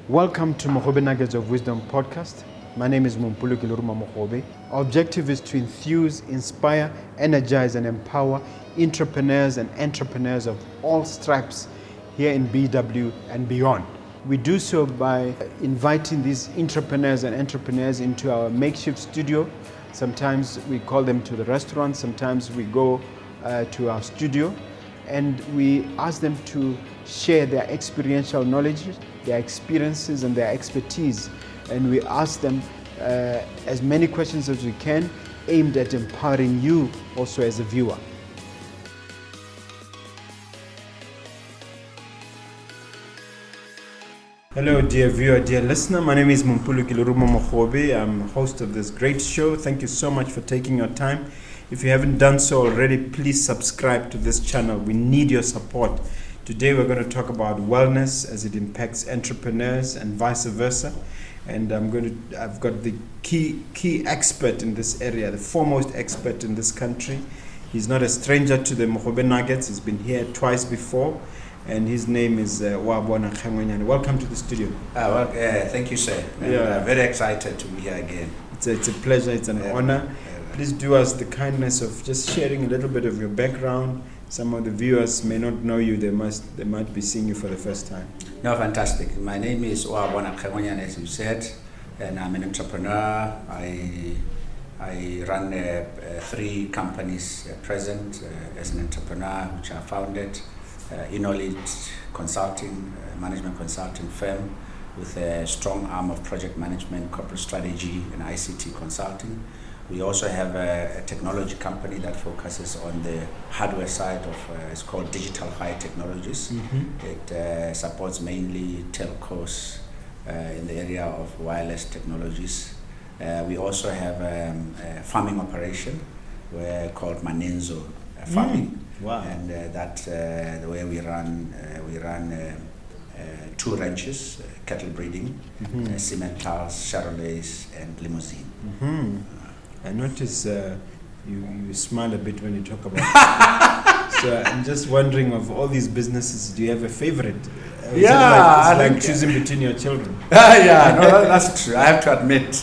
Welcome to Mogobe Nuggets of Wisdom podcast. My name is Mompoloki Lerumo Mogobe. Our objective is to enthuse, inspire, energize, and empower entrepreneurs and entrepreneurs of all stripes here in BW and beyond. We do so by inviting these entrepreneurs into our makeshift studio. Sometimes we call them to the restaurant, sometimes we go to our studio, and we ask them to share their experiential knowledge, their experiences and their expertise, and we ask them as many questions as we can, aimed at empowering you also as a viewer. Hello dear viewer, dear listener, my name is Mompoloki Lerumo Mogobe. I'm host of this great show. Thank you so much for taking your time. If you haven't done so already, please subscribe to this channel. We need your support. Today we're going to talk about wellness as it impacts entrepreneurs and vice versa. And I've got the key expert in this area, the foremost expert in this country. He's not a stranger to the Mogobe Nuggets. He's been here twice before. And his name is Oabona Kgengwenyane. Welcome to the studio. Thank you, sir. I'm very excited to be here again. It's a pleasure, it's an honor. Please do us the kindness of just sharing a little bit of your background. Some of the viewers may not know you, they might be seeing you for the first time. No, fantastic. My name is Oabona Kgengwenyane, as you said, and I'm an entrepreneur. I run 3 companies at present as an entrepreneur, which I founded. Innolead Consulting, management consulting firm with a strong arm of project management, corporate strategy, and ICT consulting. We also have a technology company that focuses on the hardware side of, it's called Digital High Technologies. Mm-hmm. It supports mainly telcos in the area of wireless technologies. We also have a farming operation called Manenzo Farming. Wow. And that's the way we run 2 ranches, cattle breeding, Simmentals, Charolais, and Limousine. Mm-hmm. I notice you smile a bit when you talk about it. So I'm just wondering, of all these businesses, do you have a favorite? It's like choosing between your children. Yeah, no, that's true. I have to admit,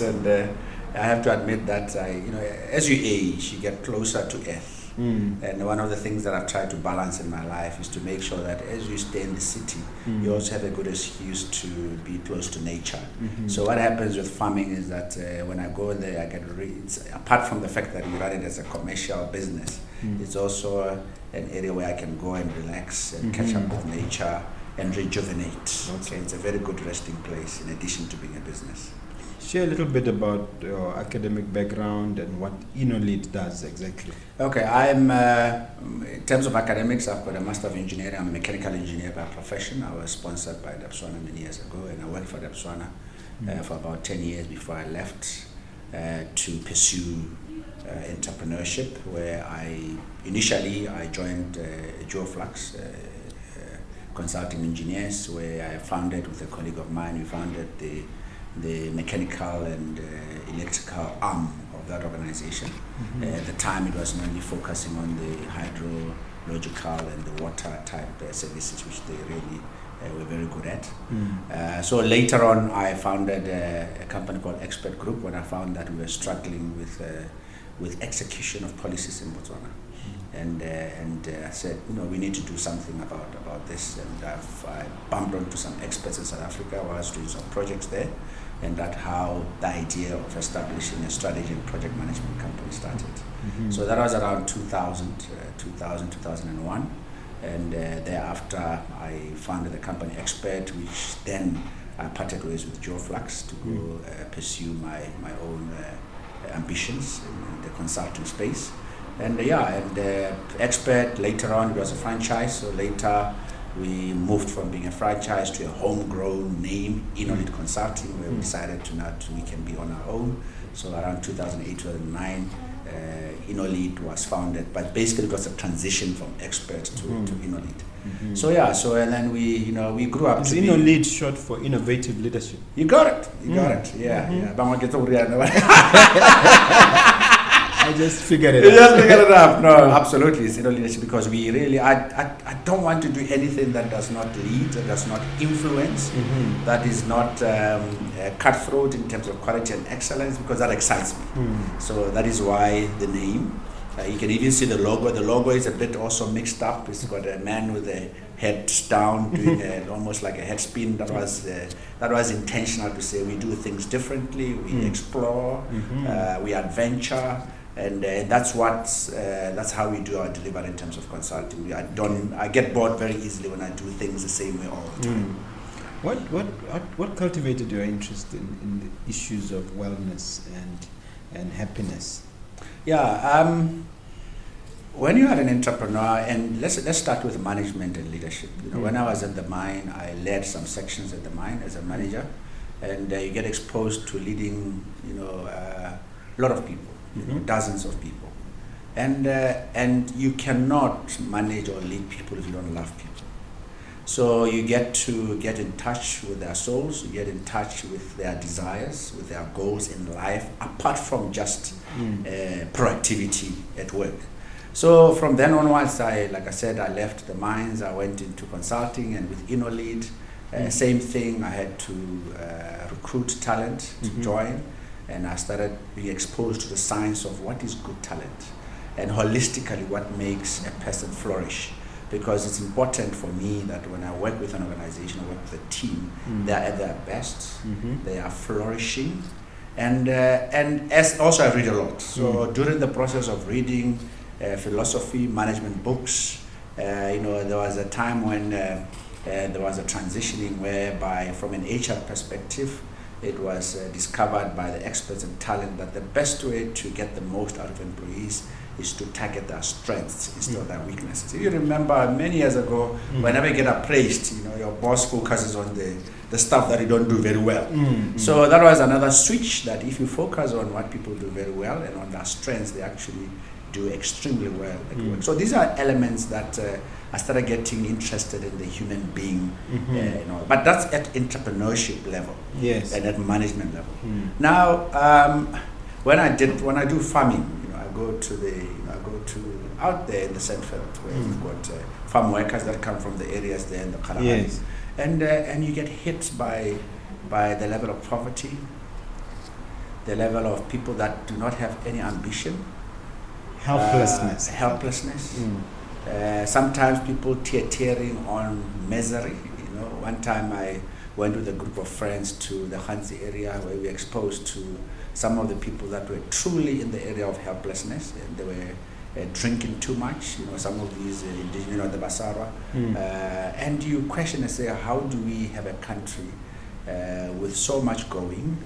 that as you age, you get closer to earth. And one of the things that I've tried to balance in my life is to make sure that as you stay in the city, you also have a good excuse to be close to nature. So what happens with farming is that when I go there, I get apart from the fact that we run it as a commercial business, it's also an area where I can go and relax and catch up with nature and rejuvenate. Okay. It's a very good resting place in addition to being a business. Share a little bit about your academic background and what Innolead does exactly. Okay, I'm in terms of academics, I've got a Master of Engineering. I'm a mechanical engineer by profession. I was sponsored by Dapswana many years ago, and I worked for Dapswana for about 10 years before I left to pursue entrepreneurship, where I joined Geoflux Consulting Engineers, where I founded with a colleague of mine. We founded the mechanical and electrical arm of that organization. At the time, it was mainly focusing on the hydrological and the water type services, which they really were very good at. So later on, I founded a company called Expert Group when I found that we were struggling with execution of policies in Botswana. And I said, we need to do something about this. And I bumped onto some experts in South Africa while I was doing some projects there. And that's how the idea of establishing a strategy and project management company started. So that was around 2001. And thereafter, I founded the company Expert, which then I parted ways with Geoflux to go pursue my own ambitions in the consulting space. And Expert, later on, it was a franchise. So later, we moved from being a franchise to a homegrown name, Innolead Consulting, where we decided we can be on our own. So around 2008, 2009, Innolead was founded, but basically it was a transition from Expert to Innolead. And then we grew up. Is Innolead short for innovative leadership? You got it. Yeah. I just figured it You out. just figured it out. No, absolutely. It's leadership because we really, I don't want to do anything that does not lead, that does not influence, that is not cutthroat in terms of quality and excellence, because that excites me. So that is why the name. You can even see the logo. The logo is a bit also mixed up. It's got a man with a head down doing almost like a head spin. That was intentional to say we do things differently. We explore, we adventure, and that's how we do our delivery in terms of consulting. I get bored very easily when I do things the same way all the time. What cultivated your interest in the issues of wellness and happiness? Yeah, when you are an entrepreneur, and let's start with management and leadership. When I was in the mine, I led some sections at the mine as a manager, and you get exposed to leading, a lot of people, dozens of people, and you cannot manage or lead people if you don't love people. So you get to get in touch with their souls, you get in touch with their desires, with their goals in life, apart from just productivity at work. So from then onwards, like I said, I left the mines, I went into consulting, and with Innolead, same thing, I had to recruit talent to join, and I started being exposed to the science of what is good talent, and holistically what makes a person flourish. Because it's important for me that when I work with an organization, I work with a team, they are at their best, they are flourishing, and as also I read a lot. So during the process of reading philosophy, management books, there was a time when there was a transitioning whereby, from an HR perspective, it was discovered by the experts and talent that the best way to get the most out of employees is to target their strengths instead of their weaknesses. If you remember many years ago, whenever you get appraised, your boss focuses on the stuff that you don't do very well. So that was another switch, that if you focus on what people do very well and on their strengths, they actually do extremely well at work. So these are elements that I started getting interested in the human being, but that's at entrepreneurship level, and at management level. Now, when I do farming, I go to out there in the Sandveld, where we've got farm workers that come from the areas there in the Kalahari, and you get hit by the level of poverty, the level of people that do not have any ambition, helplessness. Sometimes people teetering on misery. One time I went with a group of friends to the Hansi area, where we were exposed to some of the people that were truly in the area of helplessness, and they were drinking too much. Some of these indigenous, the Basara, and you question and say, how do we have a country with so much going,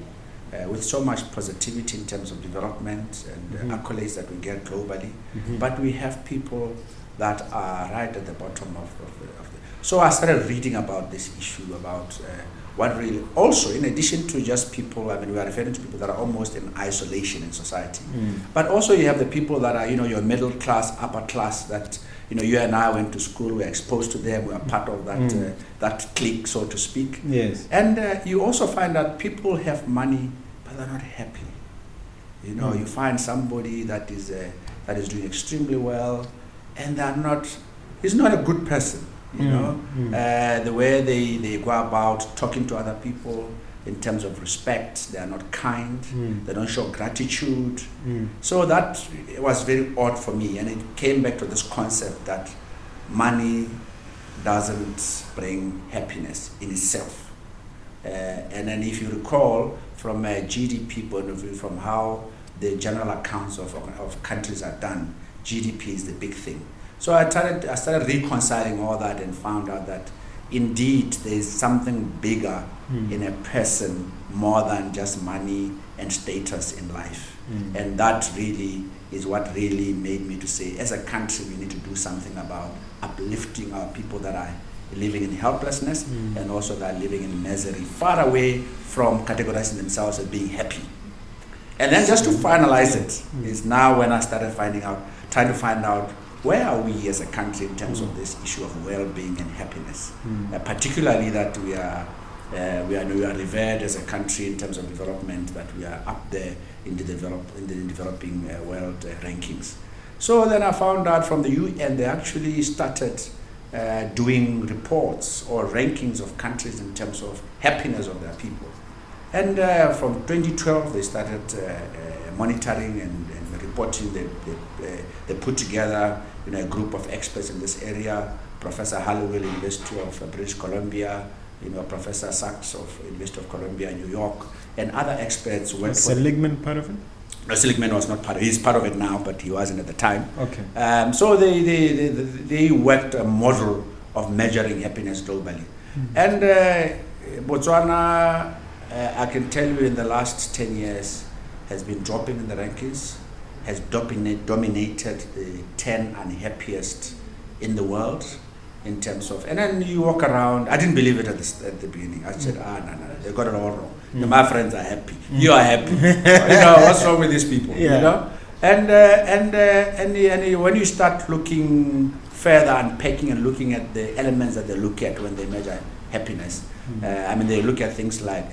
with so much positivity in terms of development and accolades that we get globally, but we have people that are right at the bottom of the. So I started reading about this issue, about what really, also in addition to just people, we are referring to people that are almost in isolation in society, but also you have the people that are, your middle class, upper class, that, you and I went to school, we're exposed to them, we're part of that, that clique, so to speak. Yes. And you also find that people have money, but they're not happy. You find somebody that is doing extremely well, and he's not a good person. The way they go about talking to other people in terms of respect, they are not kind, they don't show gratitude. So that was very odd for me, and it came back to this concept that money doesn't bring happiness in itself. And then if you recall, from a GDP point of view, from how the general accounts of countries are done, GDP is the big thing. So I started reconciling all that and found out that indeed there is something bigger in a person more than just money and status in life. And that really is what really made me to say, as a country, we need to do something about uplifting our people that are living in helplessness and also that are living in misery, far away from categorizing themselves as being happy. And then just to finalize it is now when I started trying to find out, where are we as a country in terms of this issue of well-being and happiness? Particularly that we are We are revered as a country in terms of development, that we are up there in the developing world rankings. So then I found out from the UN they actually started doing reports or rankings of countries in terms of happiness of their people. And from 2012 they started monitoring and reporting. They put together a group of experts in this area. Professor Halliwell, University of British Columbia, Professor Sachs of University of Columbia, New York, and other experts. Was Seligman part of it? No, Seligman was not part of it. He's part of it now, but he wasn't at the time. Okay. So they worked a model of measuring happiness globally. And Botswana, I can tell you, in the last 10 years, has been dropping in the rankings, has dominated the 10 unhappiest in the world in terms of, and then you walk around. I didn't believe it at the beginning. I said, no, they got it all wrong. My friends are happy. You are happy. What's wrong with these people? Yeah. And when you start looking further, unpacking and looking at the elements that they look at when they measure happiness, they look at things like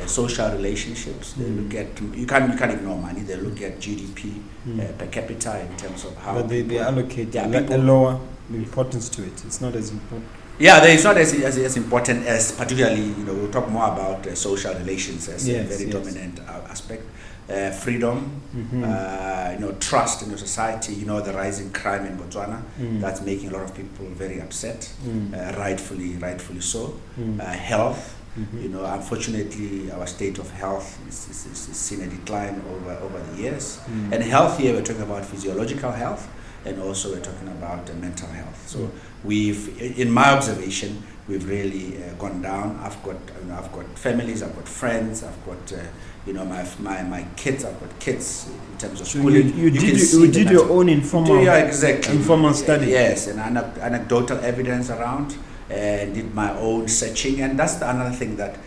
social relationships. They look at, you can't ignore money. They look at GDP per capita in terms of how. But they allocate a lower importance to it. It's not as important. Yeah, it's not as important as, particularly, we'll talk more about social relations as a very dominant aspect. Freedom, trust in the society, the rising crime in Botswana, that's making a lot of people very upset, rightfully so. Health, unfortunately our state of health is seen a decline over the years. And health here, we're talking about physiological health, and also we're talking about mental health. So in my observation, we've really gone down. I've got families, I've got friends, I've got my kids, I've got kids in terms of schooling. You did your own informal study. Yes, and anecdotal evidence around, and did my own searching. And that's another thing, that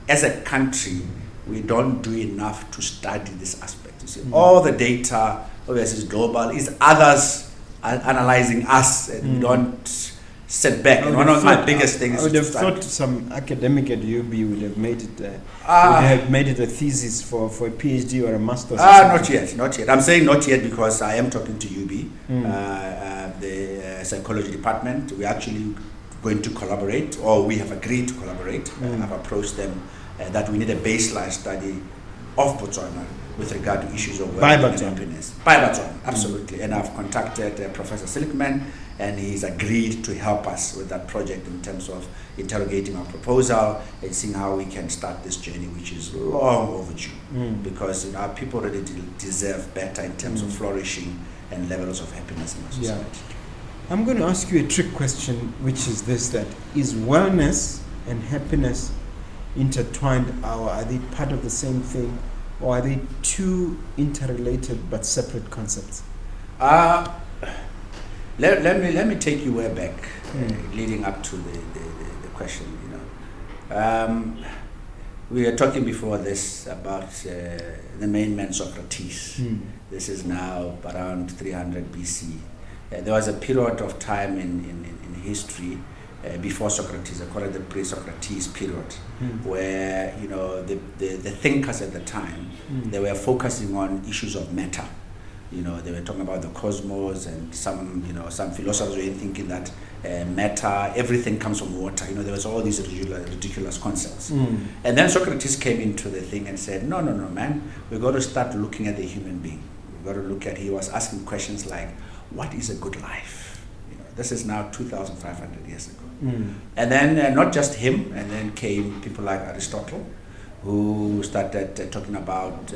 as a country, we don't do enough to study this aspect. You see, all the data, obviously, is global, is others analyzing us, and we don't sit back. And one of my biggest things, I would have thought some academic at UB would have made it a thesis for a PhD or a master's. Not yet. I'm saying not yet because I am talking to UB, the psychology department. We're actually going to collaborate, or we have agreed to collaborate. I've approached them that we need a baseline study of Botswana with regard to issues of well-being and happiness. By Botswana, absolutely. And I've contacted Professor Seligman, and he's agreed to help us with that project in terms of interrogating our proposal and seeing how we can start this journey, which is long overdue, because our people really deserve better in terms of flourishing and levels of happiness in our society. Yeah. I'm going to ask you a trick question, which is this: that is wellness and happiness intertwined, or are they part of the same thing, or are they two interrelated but separate concepts? Let me take you way back, leading up to the question. We were talking before this about the main man Socrates. This is now around 300 BC. There was a period of time in history before Socrates, I call it the pre-Socrates period, where the thinkers at the time, they were focusing on issues of matter. They were talking about the cosmos, and some philosophers were thinking that matter, everything comes from water. There was all these ridiculous concepts. And then Socrates came into the thing and said, no, man, we've got to start looking at the human being. We've got to look at, he was asking questions like, what is a good life? This is now 2,500 years ago. And then not just him, and then came people like Aristotle, who started talking about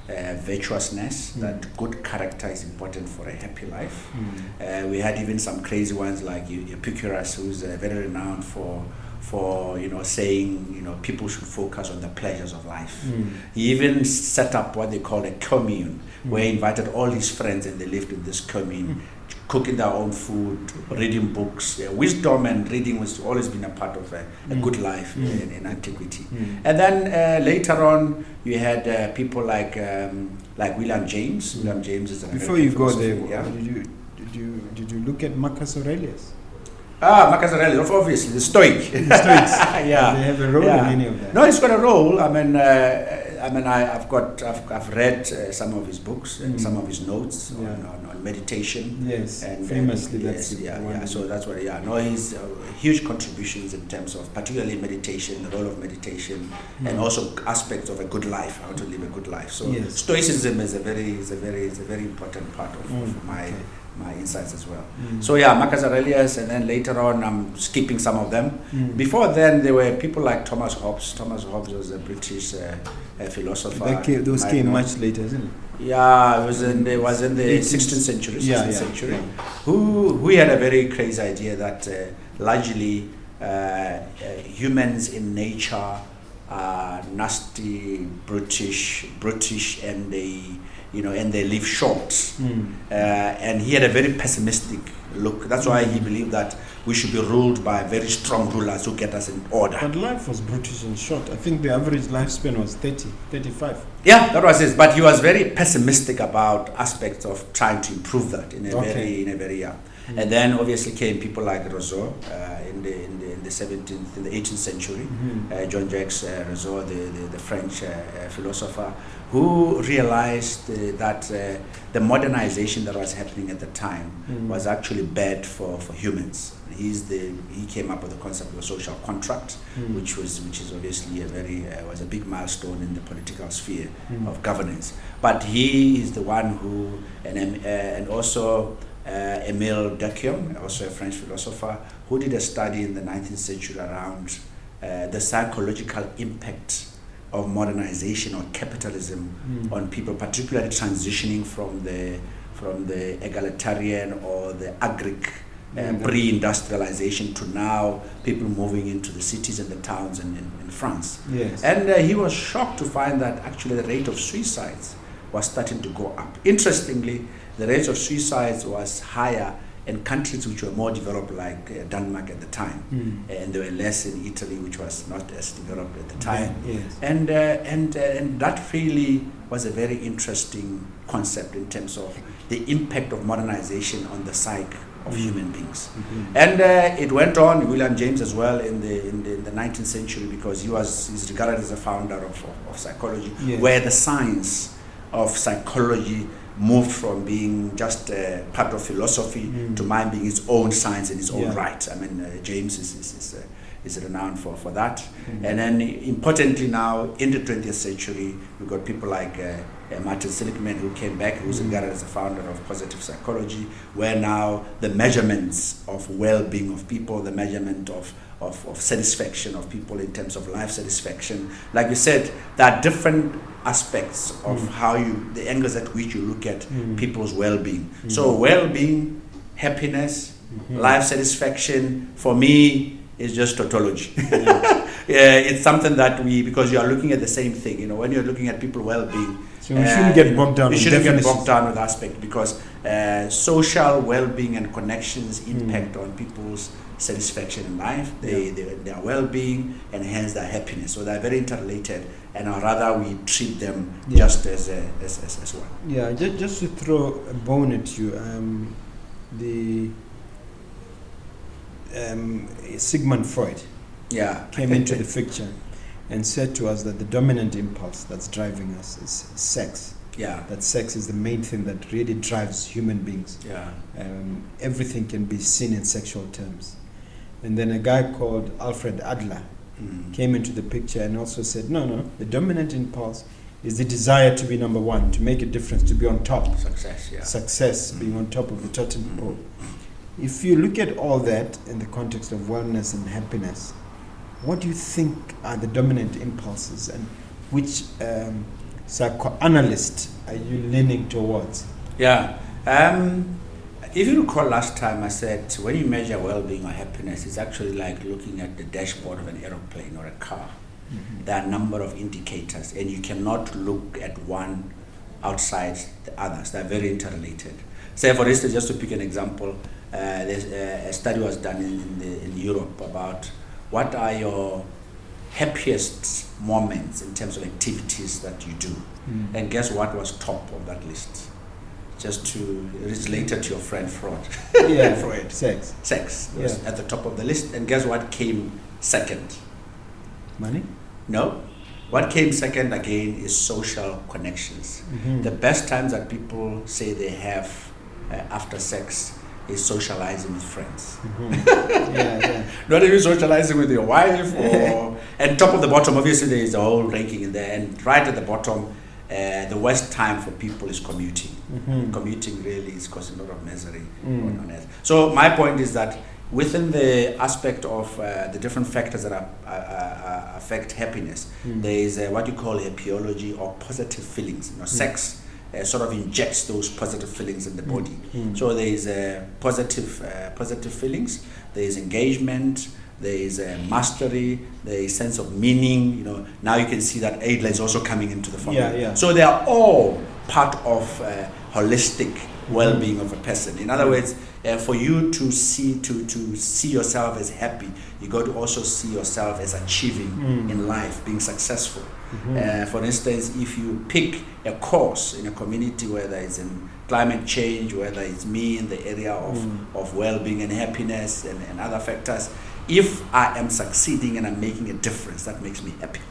virtuousness, that good character is important for a happy life. We had even some crazy ones like Epicurus, who's very renowned for saying people should focus on the pleasures of life. He even set up what they call a commune, where he invited all his friends, and they lived in this commune, cooking their own food, reading books. Wisdom and reading was always been a part of a good life in antiquity. And then later on, you had people like William James. William James is an Before you go there, did you look at Marcus Aurelius? Marcus Aurelius, obviously, the Stoic. The Stoics. Yeah. They have a role in any of that. No, he's got a role. I've read some of his books and some of his notes on meditation. Yes, and famously, yes, So that's what. No, he's huge contributions in terms of particularly meditation, the role of meditation, and also aspects of a good life, how to live a good life. So Stoicism is a very important part of my insights as well. So Marcus Aurelius, and then later on I'm skipping some of them. Before then there were people like Thomas Hobbes. Thomas Hobbes was a British philosopher. Those came much later, isn't it? Yeah, it was in the 16th century. Who had a very crazy idea that largely humans in nature are nasty, brutish, and they live short. And he had a very pessimistic look. That's why he believed that we should be ruled by very strong rulers who get us in order. But life was brutish and short. I think the average lifespan was 30, 35. Yeah, that was it. But he was very pessimistic about aspects of trying to improve that in a very young. And then obviously came people like Rousseau in the 18th century. John Jacques Rousseau, the French philosopher, who realized that the modernization that was happening at the time was actually bad for humans. He came up with the concept of a social contract, which is obviously was a big milestone in the political sphere of governance. But he is the one who, and also Émile Durkheim, also a French philosopher, who did a study in the 19th century around the psychological impact of modernization or capitalism on people, particularly transitioning from the egalitarian or the agric pre-industrialization to now people moving into the cities and the towns in France. Yes. And he was shocked to find that actually the rate of suicides was starting to go up. Interestingly, the rate of suicides was higher in countries which were more developed, like Denmark at the time, and there were less in Italy, which was not as developed at the time. Yes. And that really was a very interesting concept in terms of the impact of modernization on the psyche of human beings. And it went on, William James as well, in the 19th century, because he's regarded as a founder of psychology, where the science of psychology moved from being just part of philosophy to mind being its own science in its own right. I mean, James is renowned for that. And then importantly now, in the 20th century, we've got people like Martin Seligman, who came back, who's regarded as the founder of positive psychology, where now the measurements of well-being of people, the measurement of satisfaction of people in terms of life satisfaction. Like you said, there are different aspects of the angles at which you look at people's well-being. So well-being, happiness, life satisfaction, for me, is just tautology. It's something that because you are looking at the same thing. When you're looking at people's well-being, so we shouldn't get bogged down. You shouldn't get bogged down with aspect, because social well-being and connections impact on people's satisfaction in life, their well-being, and hence their happiness. So they're very interrelated, and rather we treat them just as one. Yeah, just to throw a bone at you, Sigmund Freud came into the picture and said to us that the dominant impulse that's driving us is sex. That sex is the main thing that really drives human beings. Everything can be seen in sexual terms. And then a guy called Alfred Adler came into the picture and also said, no, the dominant impulse is the desire to be number one, to make a difference, to be on top. Success, being on top of the totem pole. If you look at all that in the context of wellness and happiness, what do you think are the dominant impulses, and which psychoanalyst are you leaning towards? If you recall last time I said, when you measure well-being or happiness, it's actually like looking at the dashboard of an aeroplane or a car. There are a number of indicators, and you cannot look at one outside the others. They're very interrelated. Say, for instance, just to pick an example, there's a study was done in Europe about what are your happiest moments in terms of activities that you do. And guess what was top of that list? just to, it's related to your friend Freud. Yeah, Freud. Sex was at the top of the list. And guess what came second? Money? No. What came second again is social connections. The best times that people say they have after sex is socializing with friends. Not even socializing with your wife or and top of the bottom, obviously there is a whole ranking in there, and right at the bottom, the worst time for people is commuting. Commuting really is causing a lot of misery on earth. So my point is that within the aspect of the different factors that affect happiness, there is what you call happyology or positive feelings. Sex sort of injects those positive feelings in the body. So there is positive feelings, there is engagement, there is mastery, there is sense of meaning. Now you can see that Adler is also coming into the formula. So they are all part of holistic well-being of a person. In other words, for you to see yourself as happy, you got to also see yourself as achieving in life, being successful. For instance, if you pick a course in a community, whether it's in climate change, whether it's me in the area of well-being and happiness and other factors, if I am succeeding and I'm making a difference, that makes me happy.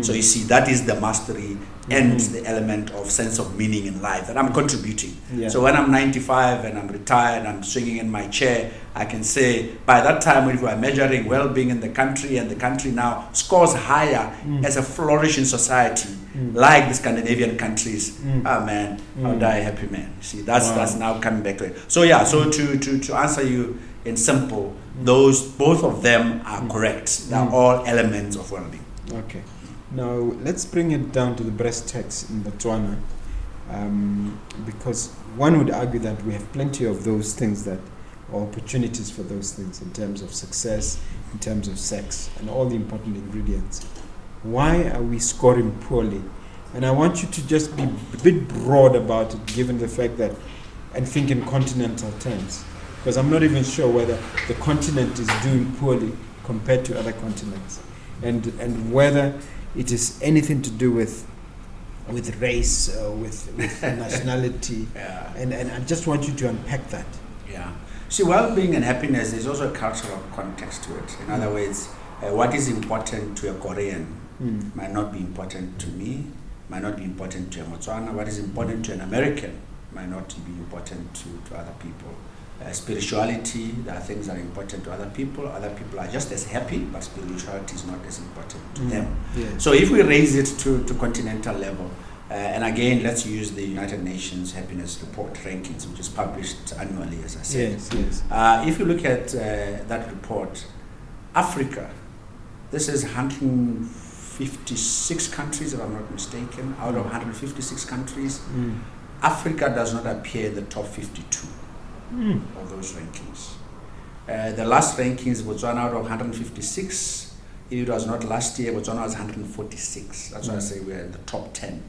So you see, that is the mastery and the element of sense of meaning in life, that I'm contributing. So when I'm 95 and I'm retired, I'm swinging in my chair, I can say, by that time, if we are measuring well-being in the country, and the country now scores higher as a flourishing society, like the Scandinavian countries, man, I'll die a happy man. See, that's now coming back to it. So yeah, so to answer you in simple, both of them are correct. They are all elements of well-being. Okay. Now let's bring it down to the brass tacks in Botswana, because one would argue that we have plenty of those things or opportunities for those things in terms of success, in terms of sex, and all the important ingredients. Why are we scoring poorly? And I want you to just be a bit broad about it, given the fact that, and think in continental terms, because I'm not even sure whether the continent is doing poorly compared to other continents, and whether it is anything to do with race or with nationality. And I just want you to unpack that. Yeah. See, well-being and happiness, there's also a cultural context to it. In other words, what is important to a Korean might not be important to me, might not be important to a Motswana. What is important to an American might not be important to other people. Spirituality, there are things that are important to other people. Other people are just as happy, but spirituality is not as important to them. So if we raise it to continental level, and again, let's use the United Nations Happiness Report rankings, which is published annually, as I said. If you look at that report, Africa, this is 156 countries, if I'm not mistaken. Out of 156 countries, Africa does not appear in the top 52 of those rankings. The last rankings, Botswana out of 156. If it was not last year, Botswana was 146. That's why I say we're in the top 10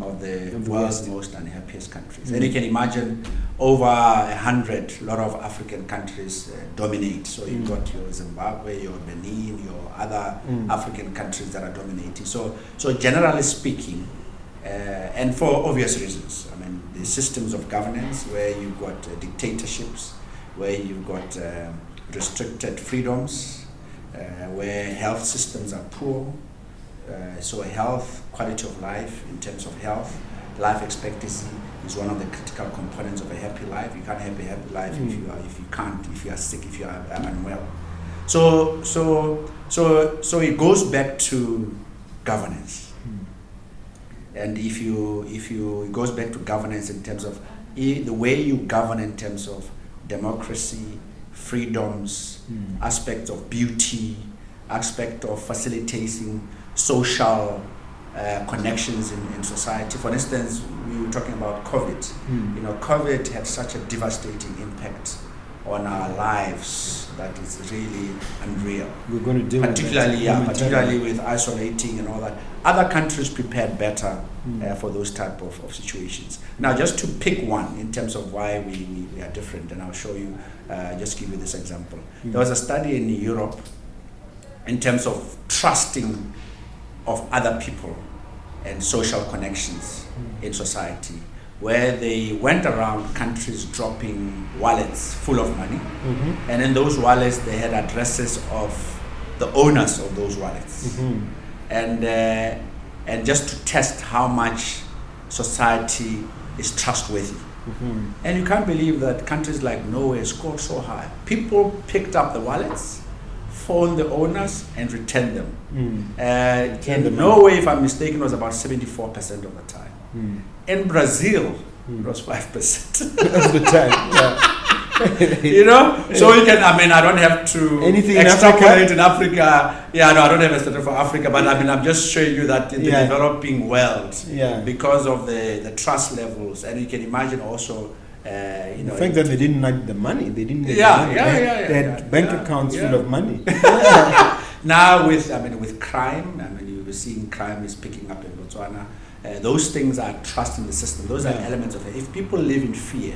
of the world's most unhappiest countries. And you can imagine over 100, a lot of African countries dominate. So you've got your Zimbabwe, your Benin, your other African countries that are dominating. So generally speaking, and for obvious reasons, I mean, the systems of governance where you've got dictatorships, where you've got restricted freedoms, where health systems are poor, so health, quality of life in terms of health, life expectancy is one of the critical components of a happy life. You can't have a happy life if you are sick, if you are unwell. So it goes back to governance, and if it goes back to governance in terms of the way you govern in terms of democracy, freedoms, aspects of beauty, aspect of facilitating social connections in society. For instance, we were talking about COVID. COVID had such a devastating impact on our lives that is really unreal. We're going to deal particularly with isolating and all that. Other countries prepared better for those type of situations. Now, just to pick one in terms of why we are different, and I'll show you, just give you this example. There was a study in Europe in terms of trusting of other people and social connections in society, where they went around countries dropping wallets full of money, Mm-hmm. and in those wallets they had addresses of the owners of those wallets, Mm-hmm. and just to test how much society is trustworthy. Mm-hmm. And you can't believe that countries like Norway scored so high. People picked up the wallets, phoned the owners, and returned them. Returned In the Norway, if I'm mistaken, it was about 74% of the time. Mm. In Brazil, it was 5%. Of the time, yeah. You know, so you can. I mean, I don't have to Anything in extrapolate in Africa. Yeah, no, I don't have a study for Africa, but I mean, I'm just showing you that in the Yeah. developing world, Yeah. because of the trust levels, and you can imagine also, you know, The fact that they didn't need the money, they didn't need Yeah, the money. yeah, They yeah, had, they had yeah, bank yeah, accounts yeah. full of money. now with crime, I mean, you're seeing crime is picking up in Botswana. Those things are trust in the system. Those are Yeah. elements of it. If people live in fear,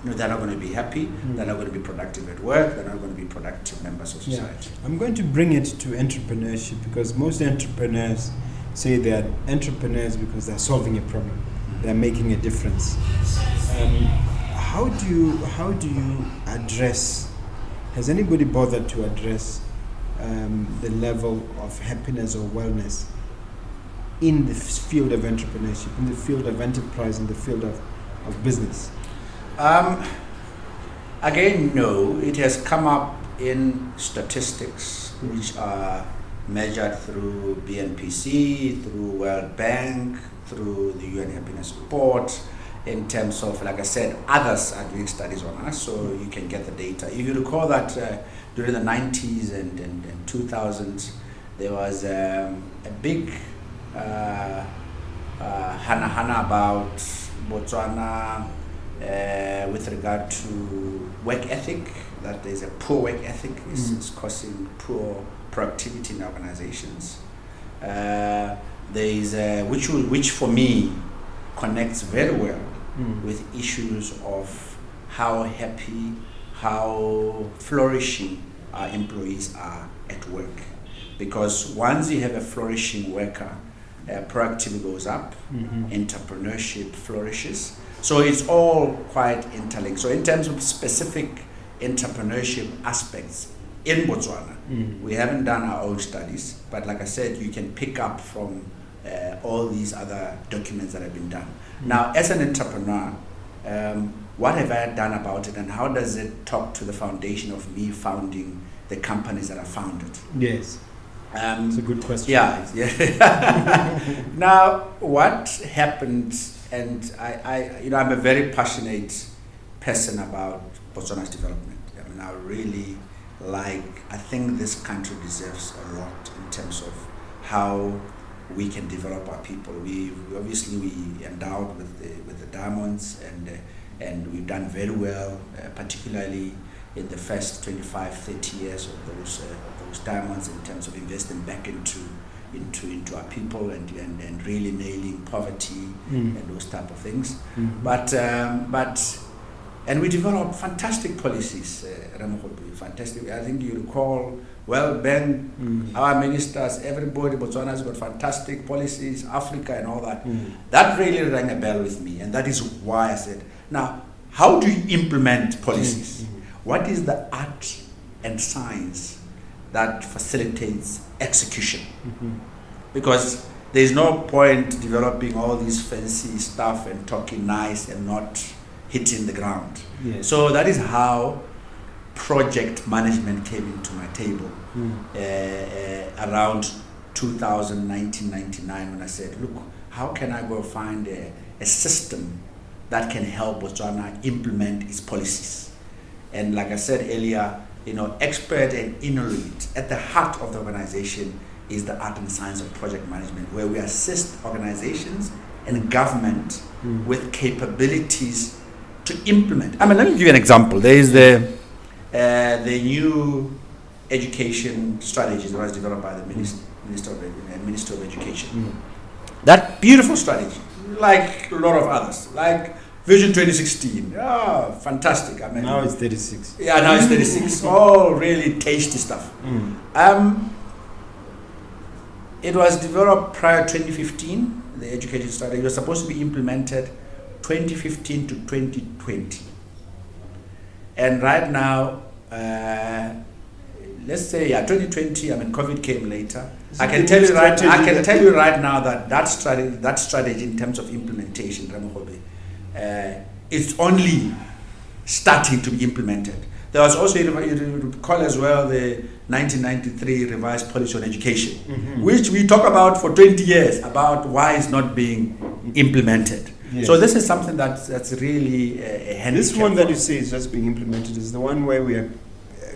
you know, they're not going to be happy. They're not going to be productive at work. They're not going to be productive members of Yeah. society. I'm going to bring it to entrepreneurship because most entrepreneurs say they are entrepreneurs because they're solving a problem, they're making a difference. How do you address? Has anybody bothered to address the level of happiness or wellness in the field of entrepreneurship, in the field of enterprise, in the field of business? Again, no. It has come up in statistics, which are measured through BNPC, through World Bank, through the UN Happiness Report, in terms of, like I said, others are doing studies on us, so you can get the data. If you recall that during the 90s and 2000s, there was a big hana about Botswana with regard to work ethic, that there's a poor work ethic, is causing poor productivity in organizations. There is which for me connects very well with issues of how happy, how flourishing our employees are at work. Because once you have a flourishing worker, productivity goes up, entrepreneurship flourishes. So it's all quite interlinked. So in terms of specific entrepreneurship aspects in Botswana, we haven't done our own studies, but like I said, you can pick up from all these other documents that have been done. Now, as an entrepreneur, what have I done about it, and how does it talk to the foundation of me founding the companies that I founded? Yes, it's a good question. Yeah. Now, what happened, and I'm a very passionate person about Botswana's development. I mean, I think this country deserves a lot in terms of how we can develop our people. We endowed with the diamonds, and we've done very well, particularly in the first 25-30 years of those diamonds, in terms of investing back into our people and really nailing poverty and those type of things. And we developed fantastic policies, fantastic. I think you recall, well, Ben, our ministers, everybody, Botswana has got fantastic policies, Africa and all that. That really rang a bell with me, and that is why I said, now, how do you implement policies? What is the art and science that facilitates execution? Because there's no point developing all these fancy stuff and talking nice and not hitting the ground. Yes. So that is how project management came into my table around 1999, when I said, look, how can I go find a system that can help Botswana implement its policies? And like I said earlier, Expert and Innolead, at the heart of the organization is the art and science of project management, where we assist organizations and government with capabilities to implement. I mean, let me give you an example. There is the new education strategy that was developed by the Minister of Education. That beautiful strategy, like a lot of others, like Vision 2016. Fantastic. I mean, now it's 36. Yeah, now it's 36. All really tasty stuff. It was developed prior to 2015, the education strategy. It was supposed to be implemented 2015 to 2020. And right now, let's say 2020. I mean, COVID came later. I can tell you right now that strategy in terms of implementation, Mogobe, it's only starting to be implemented. There was also, you recall as well, the 1993 revised policy on education, which we talk about for 20 years about why it's not being implemented. Yes. So this is something that's really a handicap. This one that you say is just being implemented is the one where we are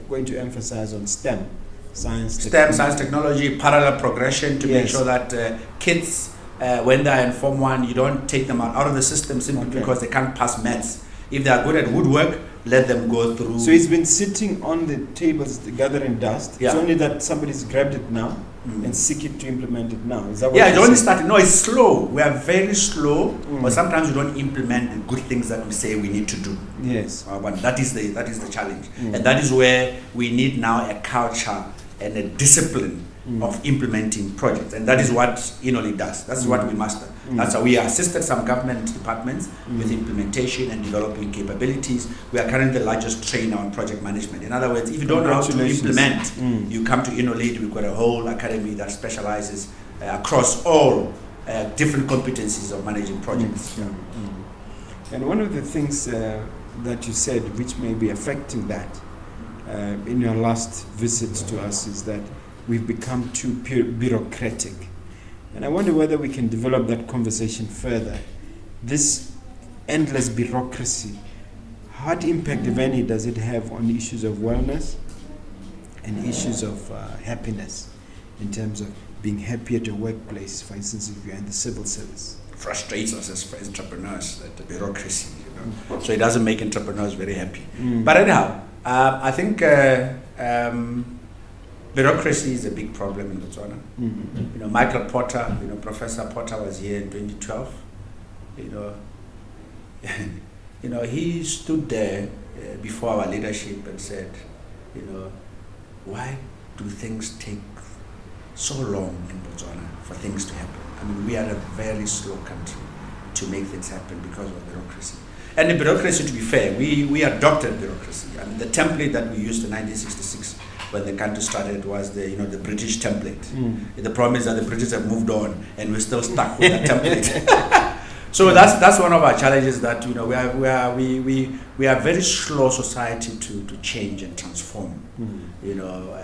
going to emphasize on STEM, science, technology, parallel progression to make sure that kids, when they're in Form 1, you don't take them out of the system simply because they can't pass maths. If they are good at woodwork, let them go through. So it's been sitting on the tables gathering dust. Yeah. It's only that somebody's grabbed it now and seek it to implement it now. Is that what it's only started. No, it's slow. We are very slow, but sometimes we don't implement the good things that we say we need to do. Yes. But that is the challenge. And that is where we need now a culture and a discipline of implementing projects. And that is what Innolead does. That's what we master. That's how we assisted some government departments with implementation and developing capabilities. We are currently the largest trainer on project management. In other words, if you don't know how to implement, you come to Innolead. We've got a whole academy that specializes across all different competencies of managing projects. And one of the things that you said, which may be affecting that in your last visit to us, is that we've become too bureaucratic. And I wonder whether we can develop that conversation further. This endless bureaucracy, what impact, if any, does it have on issues of wellness and issues of happiness in terms of being happy at your workplace, for instance, if you're in the civil service? Frustrates us as entrepreneurs, the bureaucracy, So it doesn't make entrepreneurs very happy. But anyhow, I think bureaucracy is a big problem in Botswana. Michael Potter, Professor Potter was here in 2012. He stood there before our leadership and said, why do things take so long in Botswana for things to happen? I mean, we are a very slow country to make things happen because of bureaucracy. And the bureaucracy, to be fair, we adopted bureaucracy. I mean, the template that we used in 1966 when the country started was the British template. The problem is that the British have moved on and we're still stuck with that template. So that's one of our challenges, that we are very slow society to change and transform.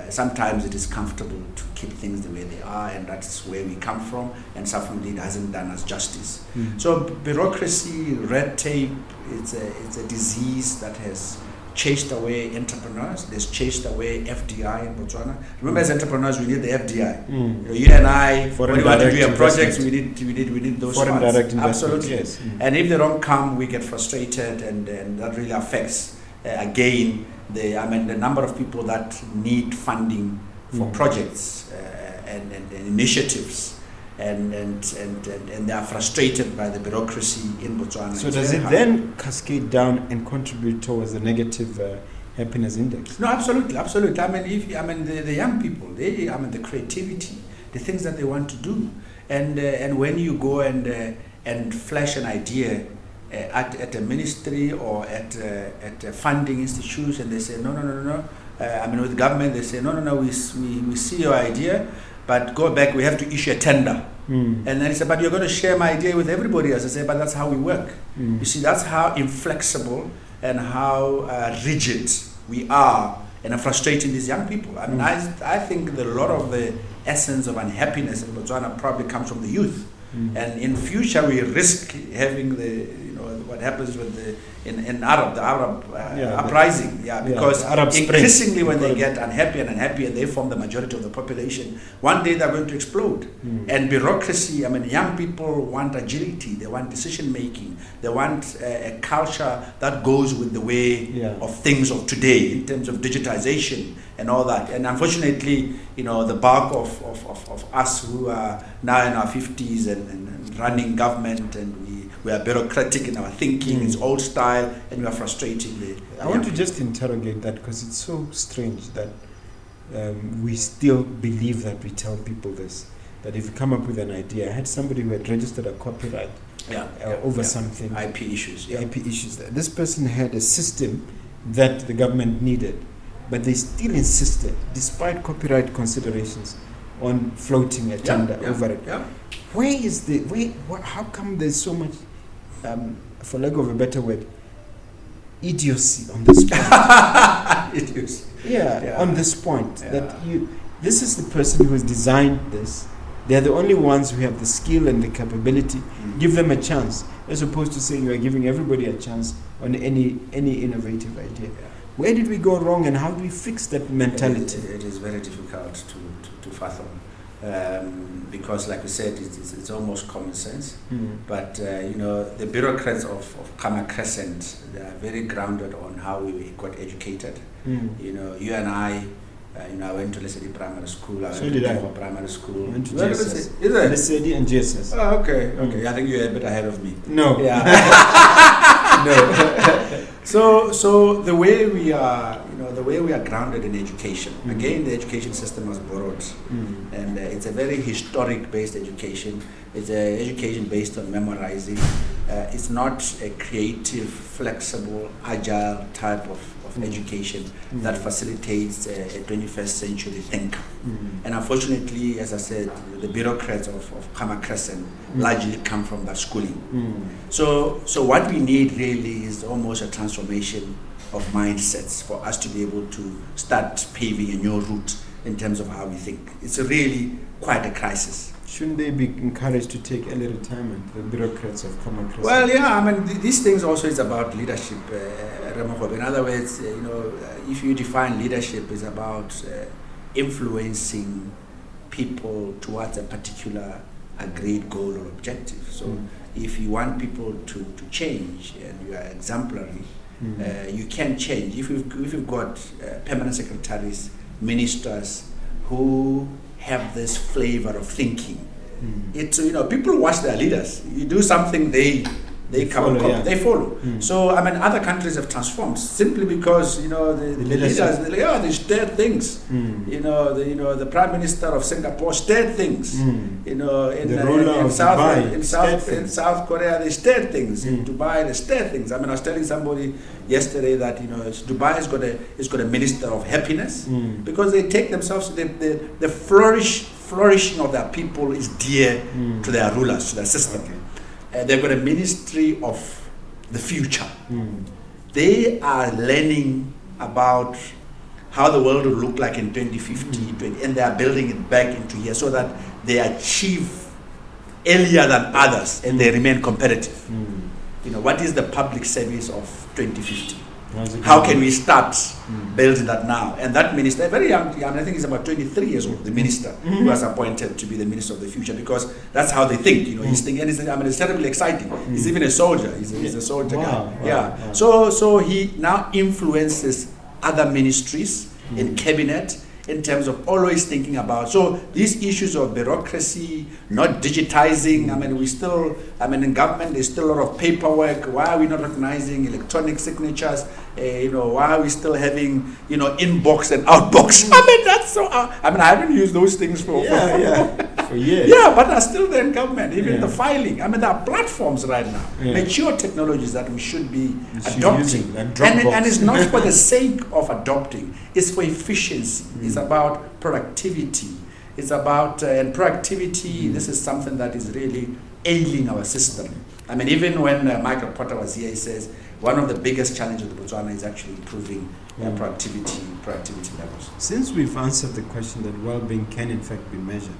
Sometimes it is comfortable to keep things the way they are, and that's where we come from, and something it hasn't done us justice. So bureaucracy, red tape, it's a disease that has chased away entrepreneurs. There's chased away FDI in Botswana. Remember, as entrepreneurs, we need the FDI. You and I, when we want to do a project, we need those foreign funds. direct investment. Absolutely. Yes. And if they don't come, we get frustrated, and that really affects again the number of people that need funding for projects and initiatives. And they are frustrated by the bureaucracy in Botswana. So does it then cascade down and contribute towards the negative happiness index? No, absolutely. The young people, the creativity, the things that they want to do, and when you go and flash an idea at a ministry or at a funding institute, and they say no. With government, they say no. We see your idea, but go back, we have to issue a tender. And then he said, but you're going to share my idea with everybody else. I say, but that's how we work. You see, that's how inflexible and how rigid we are, and are frustrating these young people. I think that a lot of the essence of unhappiness in Botswana probably comes from the youth. And in future, we risk having what happens with the Arab uprising, because increasingly when they get unhappy and they form the majority of the population, one day they're going to explode. And bureaucracy, young people want agility, they want decision making, they want a culture that goes with the way of things of today in terms of digitization and all that. And unfortunately, the bulk of us who are now in our 50s and running government, and we are bureaucratic in our thinking, it's old style, and we are frustrating I want to just interrogate that, because it's so strange that we still believe that we tell people this, that if you come up with an idea. I had somebody who had registered a copyright over something. IP issues. Yeah. IP issues. This person had a system that the government needed, but they still insisted, despite copyright considerations, on floating a tender over it. Yeah. How come there's so much, for lack of a better word, idiocy on this point? Idiocy. On this point, that this is the person who has designed this. They're the only ones who have the skill and the capability. Give them a chance, as opposed to saying you are giving everybody a chance on any innovative idea. Where did we go wrong, and how do we fix that mentality? It is very difficult to fathom, because, like we said, it's almost common sense. But the bureaucrats of Kama Crescent, they are very grounded on how we got educated. You and I. I went to Lesedi Primary School. So did I. Primary School. I went to GSS. Is it? Lesedi and GSS. Oh, okay. I think you're a bit ahead of me. No. Yeah. No. So the way we are, grounded in education. Again, the education system was borrowed, and it's a very historic-based education. It's an education based on memorizing. It's not a creative, flexible, agile type of education that facilitates a 21st century thinker. And unfortunately, as I said, the bureaucrats of Kama Crescent largely come from that schooling. So what we need really is almost a transformation of mindsets for us to be able to start paving a new route in terms of how we think. It's really quite a crisis. Shouldn't they be encouraged to take early retirement, the bureaucrats of Kama Crescent? Well, these things also is about leadership. In other words, if you define leadership, it's about influencing people towards a particular agreed goal or objective. So if you want people to change and you are exemplary, you can change. If you've got permanent secretaries, ministers who have this flavor of thinking, it's people watch their leaders. You do something, they follow. So other countries have transformed simply because the leaders they stirred things. The Prime Minister of Singapore stirred things. In South Korea they stirred things. In Dubai they stirred things. I was telling somebody yesterday that Dubai has got a minister of happiness because they take themselves the flourishing of their people is dear to their rulers, to their system. They've got a ministry of the future. They are learning about how the world will look like in 2050, and they are building it back into here so that they achieve earlier than others and they remain competitive. What is the public service of 2050? How can we start building that now? And that minister, very young, I think he's about 23 years old, the minister who was appointed to be the minister of the future, because that's how they think. He's thinking, and it's terribly exciting. He's even a soldier. He's a soldier guy. Wow. So he now influences other ministries in cabinet in terms of always thinking about, so these issues of bureaucracy, not digitizing, we still, in government, there's still a lot of paperwork. Why are we not recognizing electronic signatures? Why are we still having, inbox and outbox? That's so, I haven't used those things for years. Yeah, but they're still there in government, even the filing. There are platforms right now, mature technologies that we should be adopting. And it's not for the sake of adopting, it's for efficiency. It's about productivity. It's about, and productivity, this is something that is really ailing our system. Even when Michael Potter was here, he says, one of the biggest challenges of Botswana is actually improving productivity levels. Since we've answered the question that well-being can in fact be measured,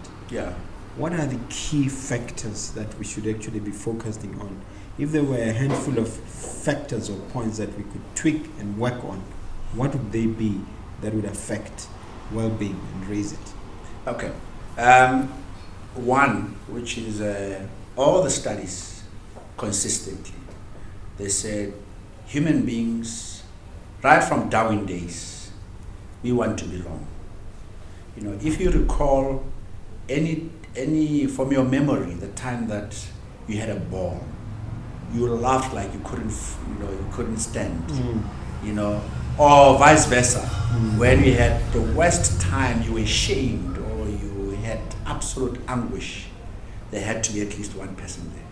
what are the key factors that we should actually be focusing on? If there were a handful of factors or points that we could tweak and work on, what would they be that would affect well-being and raise it? Okay. One, which is all the studies consistently, they said human beings, right from Darwin days, we want to belong. If you recall any from your memory, the time that you had a ball, you laughed like you couldn't stand, or vice versa. When you had the worst time, you were shamed or you had absolute anguish, there had to be at least one person there.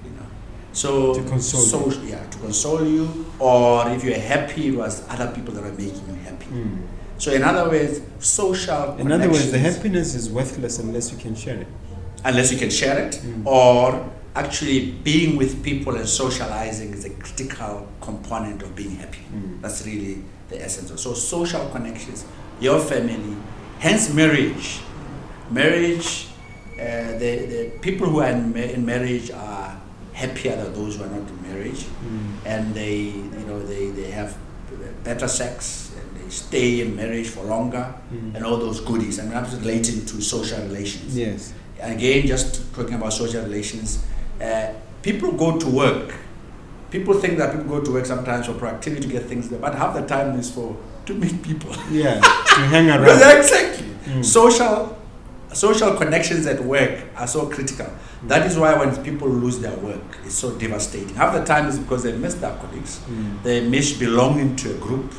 you know. So To console you. Yeah, to console you, or if you're happy, it was other people that are making you happy. So in other words, social In other words, the connections- happiness is worthless unless you can share it. unless you can share it, or actually being with people and socializing is a critical component of being happy. That's really the essence of. So social connections, your family, hence marriage. Marriage, the people who are in marriage are happier than those who are not in marriage, and they have better sex, and they stay in marriage for longer, and all those goodies. And that's relating to social relations. Yes. Again, just talking about social relations, people go to work. People think that people go to work sometimes for productivity to get things done, but half the time is to meet people. Yeah, to hang around. Exactly. Social connections at work are so critical. That is why when people lose their work, it's so devastating. Half the time is because they miss their colleagues. They miss belonging to a group,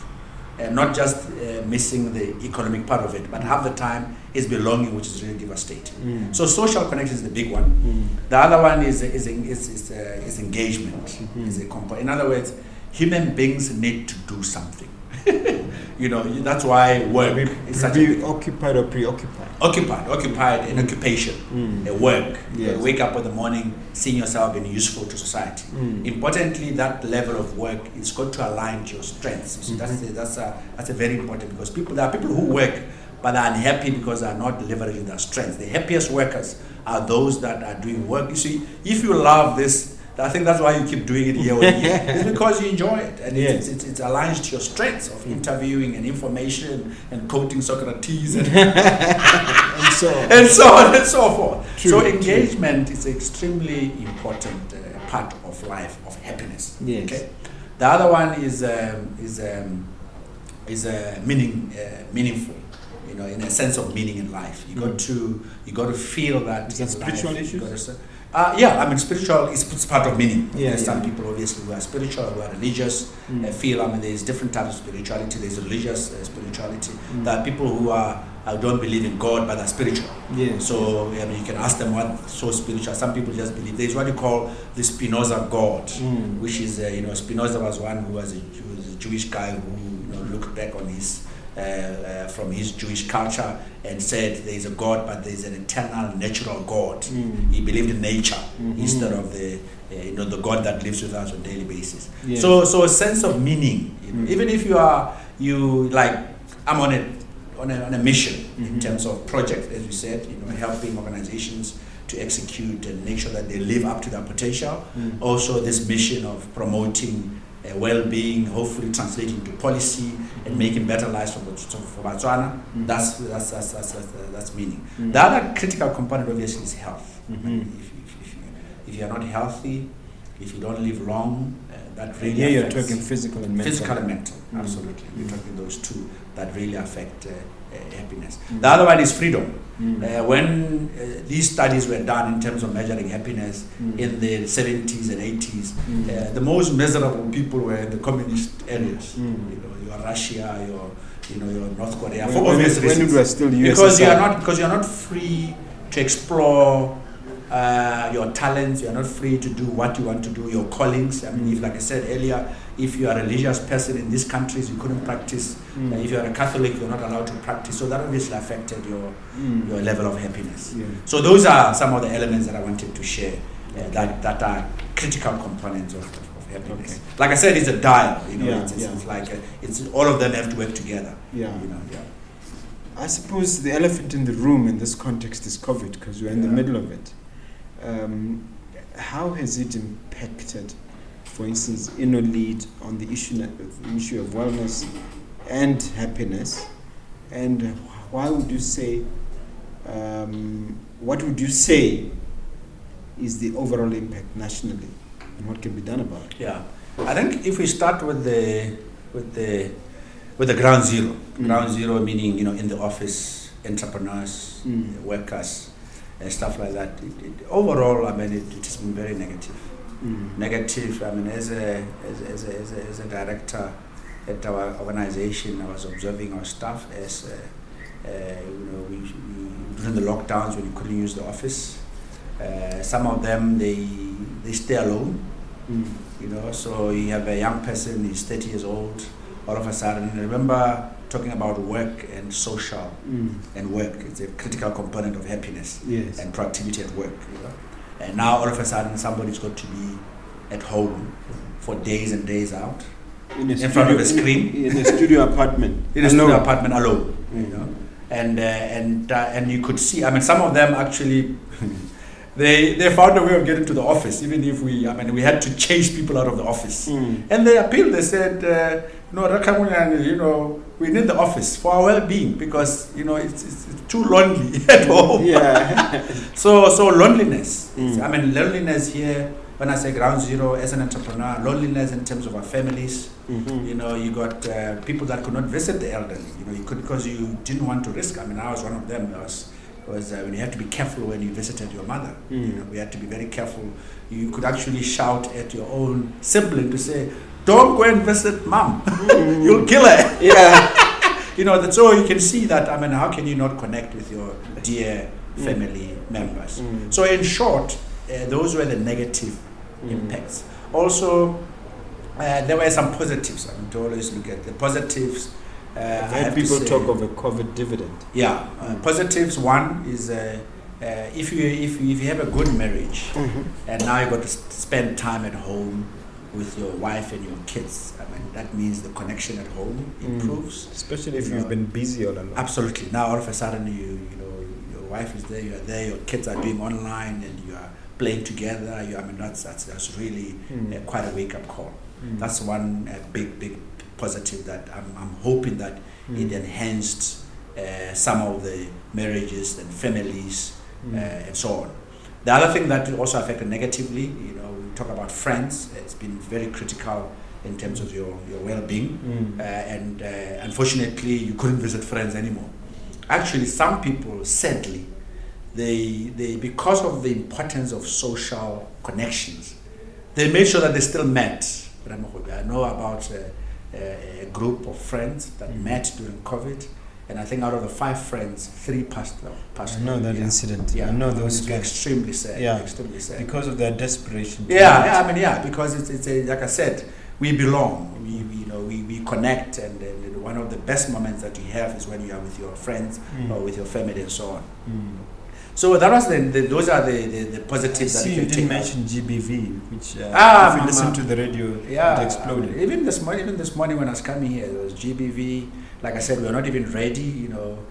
and not just missing the economic part of it, but half the time is belonging, which is really devastating. So social connection is the big one. The other one is engagement. Is a component. In other words, human beings need to do something. That's why work is such a occupied or preoccupied. Occupied in occupation, a work. Yes. You wake up in the morning, seeing yourself being useful to society. Importantly, that level of work is got to align to your strengths. So that's a very important, because there are people who work but are unhappy because they are not leveraging their strengths. The happiest workers are those that are doing work. You see, if you love this, I think that's why you keep doing it year on year. It's because you enjoy it, and it aligns to your strengths of interviewing and information and quoting Socrates and, And so on. and so on and so forth. True, So engagement is an extremely important part of life, of happiness. Yes. Okay. The other one is meaningful. In a sense of meaning in life, you got to feel that. Is that spiritual issues? Spiritual is part of meaning. Yeah, There's some people obviously who are spiritual, who are religious, feel. There's different types of spirituality. There's religious spirituality. There are people who don't believe in God, but are spiritual. Yeah. So you can ask them what's so spiritual. Some people just believe. There's what you call the Spinoza God, which is Spinoza was one who was a Jewish guy who looked back on his. From his Jewish culture, and said there is a God, but there is an eternal, natural God. He believed in nature instead of the God that lives with us on a daily basis. Yes. So a sense of meaning. Even if I'm on a mission in terms of projects, as we said, helping organizations to execute and make sure that they live up to their potential. Also, this mission of promoting well-being, hopefully translating to policy and making better lives for Botswana. That's meaning. The other critical component obviously is health. If you are not healthy, if you don't live long, that really affects. You're talking physical and mental. Physical and mental, absolutely. We're talking those two that really affect happiness. The other one is freedom. When these studies were done in terms of measuring happiness in the 70s and 80s, the most miserable people were in the communist areas. Your Russia, your North Korea, for obvious reasons. When it was still USSR. Because you're not free to explore your talents. You're not free to do what you want to do. Your callings. If, like I said earlier, if you are a religious person in these countries, you couldn't practice. If you are a Catholic, you're not allowed to practice. So that obviously affected your level of happiness. Yeah. So those are some of the elements that I wanted to share that are critical components of happiness. Okay. Like I said, it's a dial. It's like it's all of them have to work together. I suppose the elephant in the room in this context is COVID, because we're in the middle of it. How has it impacted, for instance, Innolead on the issue of wellness and happiness? And why would you say, what would you say is the overall impact nationally, and what can be done about it? Yeah, I think if we start with the ground zero, ground zero meaning in the office, entrepreneurs, workers, and stuff like that. Overall, it has been very negative. Negative. As a director at our organization, I was observing our staff as we during the lockdowns when you couldn't use the office. Some of them, they stay alone. You know, so you have a young person, he's 30 years old, all of a sudden, remember talking about work and social and work. It's a critical component of happiness and productivity at work. You know? And now all of a sudden somebody's got to be at home for days and days out in front of a screen. In a studio apartment. In a studio apartment alone. You know? And you could see, I mean, some of them actually, they found a way of getting to the office, even if we had to chase people out of the office. And they appealed, they said, no, Kgengwenyane, you know, we need the office for our well-being because, you know, it's too lonely at home. Yeah. So loneliness. Loneliness here, when I say ground zero as an entrepreneur, loneliness in terms of our families. You know, you got people that could not visit the elderly, you know, you could, because you didn't want to risk. I mean, I was one of them. Was when you have to be careful when you visited your mother. You know, we had to be very careful. You could actually shout at your own sibling to say, don't go and visit mom. You'll kill her. Yeah. You know, that's so you can see that, I mean, how can you not connect with your dear family members? So in short, those were the negative impacts. Also, there were some positives. I mean, to always look at the positives. I've heard people talk of a COVID dividend. Yeah, positives. One is if you have a good marriage, and now you got to spend time at home with your wife and your kids. I mean, that means the connection at home improves. Especially if you've been busy all along. Absolutely. Now all of a sudden you know your wife is there, you are there, your kids are being online, and you are playing together. That's really quite a wake up call. That's one big positive that I'm hoping that it enhanced some of the marriages and families and so on. The other thing that also affected negatively, you know, we talk about friends. It's been very critical in terms of your well-being, and unfortunately, you couldn't visit friends anymore. Actually, some people, sadly, they because of the importance of social connections, they made sure that they still met. I know about a group of friends that met during COVID. And I think out of the 5 friends, 3 passed. I know that incident. Yeah, I know those guys. Extremely sad. Yeah, extremely sad. Because of their desperation. Because it's like I said, we belong. We connect, and one of the best moments that you have is when you are with your friends or with your family and so on. So that was those are the positives that you didn't take mention GBV, which if you listen to the radio, it exploded. Even this morning when I was coming here, there was GBV. Like I said, we are not even ready. I'm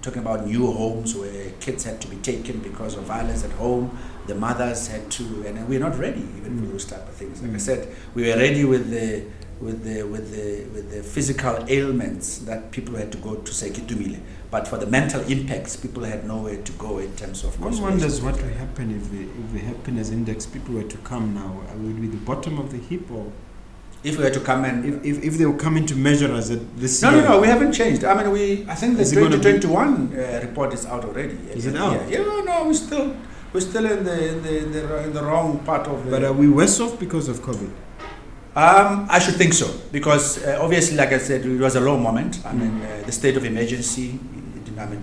talking about new homes where kids had to be taken because of violence at home. The mothers had to, and we're not ready even for those type of things. Like I said, we were ready with the physical ailments that people had to go to Sekitumile. But for the mental impacts, people had nowhere to go in terms of. One wonders what will happen if the happiness index people were to come now. Will it be the bottom of the heap, or if we were to come and if they were coming to measure us at this? No, we haven't changed. I mean, I think the 2021 report is out already. Is it out? Yeah, no, we're still in the wrong part of. But are we worse off because of COVID? I should think so, because obviously, like I said, it was a low moment. I mean, the state of emergency.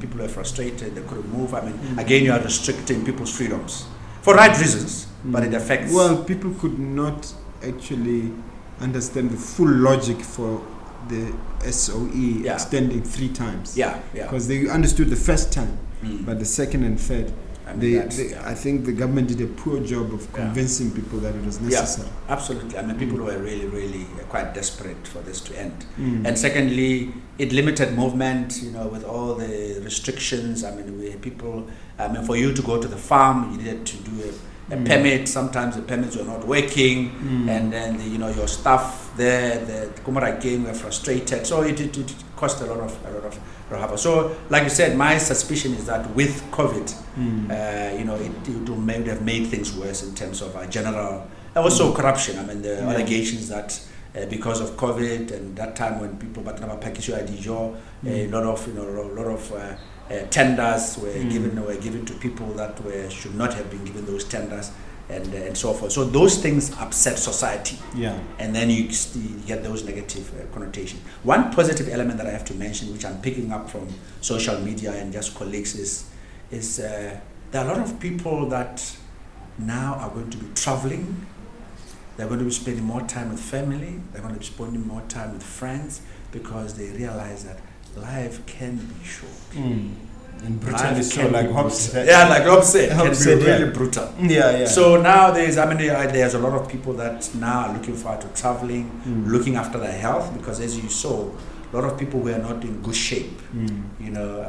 People were frustrated; they couldn't move. Again, you are restricting people's freedoms for right reasons, but it affects. Well, people could not actually understand the full logic for the SOE extending 3 times. Yeah. Because they understood the first time, but the second and third. I think the government did a poor job of convincing people that it was necessary. Yeah, absolutely. People were really, really quite desperate for this to end. And secondly, it limited movement, with all the restrictions. For you to go to the farm, you needed to do a permit. Sometimes the permits were not working, and then your staff there, the Kumara gang were frustrated. So it cost a lot of trouble. So, like you said, my suspicion is that with COVID, it may have made things worse in terms of general, also corruption. The allegations that because of COVID and that time when people a lot of tenders were given to people that should not have been given those tenders, and so forth. So those things upset society. Yeah. And then you get those negative connotations. One positive element that I have to mention, which I'm picking up from social media and just colleagues, is there are a lot of people that now are going to be traveling. They're going to be spending more time with family. They're going to be spending more time with friends because they realize that life can be short. And brutally so, like Hobbes said. Yeah, like Hobbes said, can be really yeah. brutal. Yeah. So now there's a lot of people that now are looking forward to traveling, looking after their health, because as you saw, a lot of people were not in good shape. You know,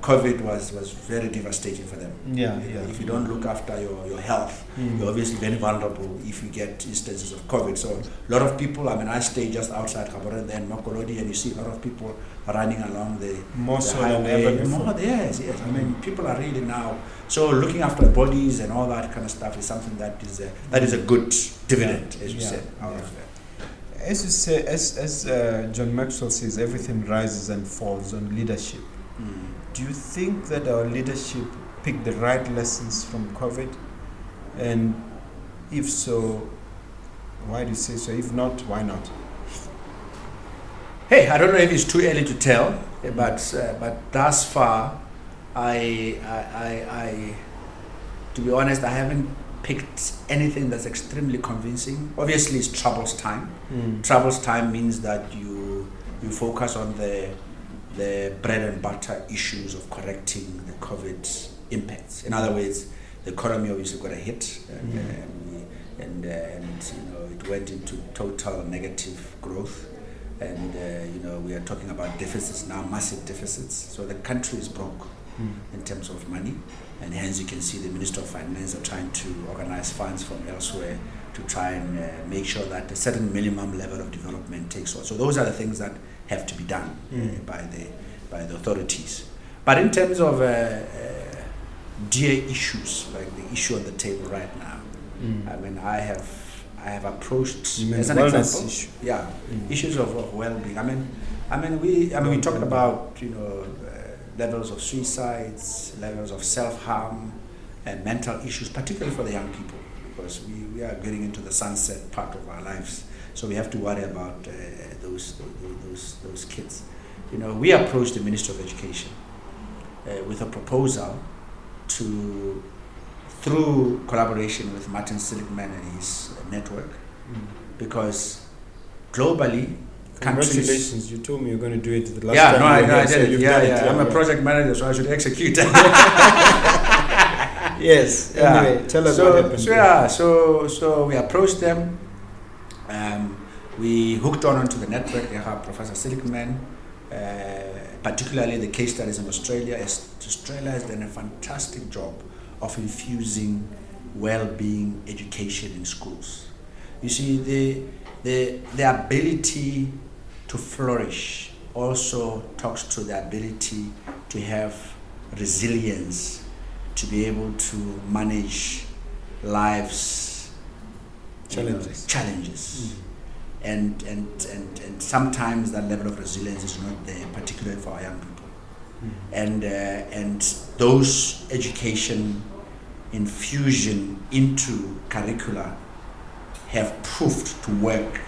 COVID was very devastating for them. If you don't look after your health, you're obviously very vulnerable if you get instances of COVID. So a lot of people, I stay just outside Gaborone and Mompoloki, and you see a lot of people running along the highway. Yes. People are really now. So looking after bodies and all that kind of stuff is something that is a good dividend, as you said, out of that. As you say, as John Maxwell says, everything rises and falls on leadership. Do you think that our leadership picked the right lessons from COVID? And if so, why do you say so? If not, why not? Hey, I don't know if it's too early to tell, but thus far, I to be honest, I haven't picked anything that's extremely convincing. Obviously, it's troubles time. Troubles time means that you focus on the bread and butter issues of correcting the COVID impacts. In other words, the economy obviously got a hit, and it went into total negative growth. And we are talking about deficits now, massive deficits. So the country is broke in terms of money. And hence you can see the Minister of Finance are trying to organize funds from elsewhere to try and make sure that a certain minimum level of development takes on. So those are the things that have to be done by the authorities. But in terms of dear issues, like the issue on the table right now, I have approached as an example, issues of well-being. We talked about levels of suicides, levels of self-harm, and mental issues, particularly for the young people, because we are getting into the sunset part of our lives. So we have to worry about those kids. We approached the Minister of Education with a proposal through collaboration with Martin Seligman and his network, because globally, congratulations, you told me you're going to do it the last time. I did it. I'm a project manager, so I should execute. Yes. Anyway, tell us what happened. So we approached them. We hooked onto the network. They have Professor Seligman, particularly the case studies in Australia. Australia has done a fantastic job of infusing well-being education in schools. You see, the ability to flourish also talks to the ability to have resilience, to be able to manage life's challenges. And sometimes that level of resilience is not there, particularly for our young people. And those education infusion into curricula have proved to work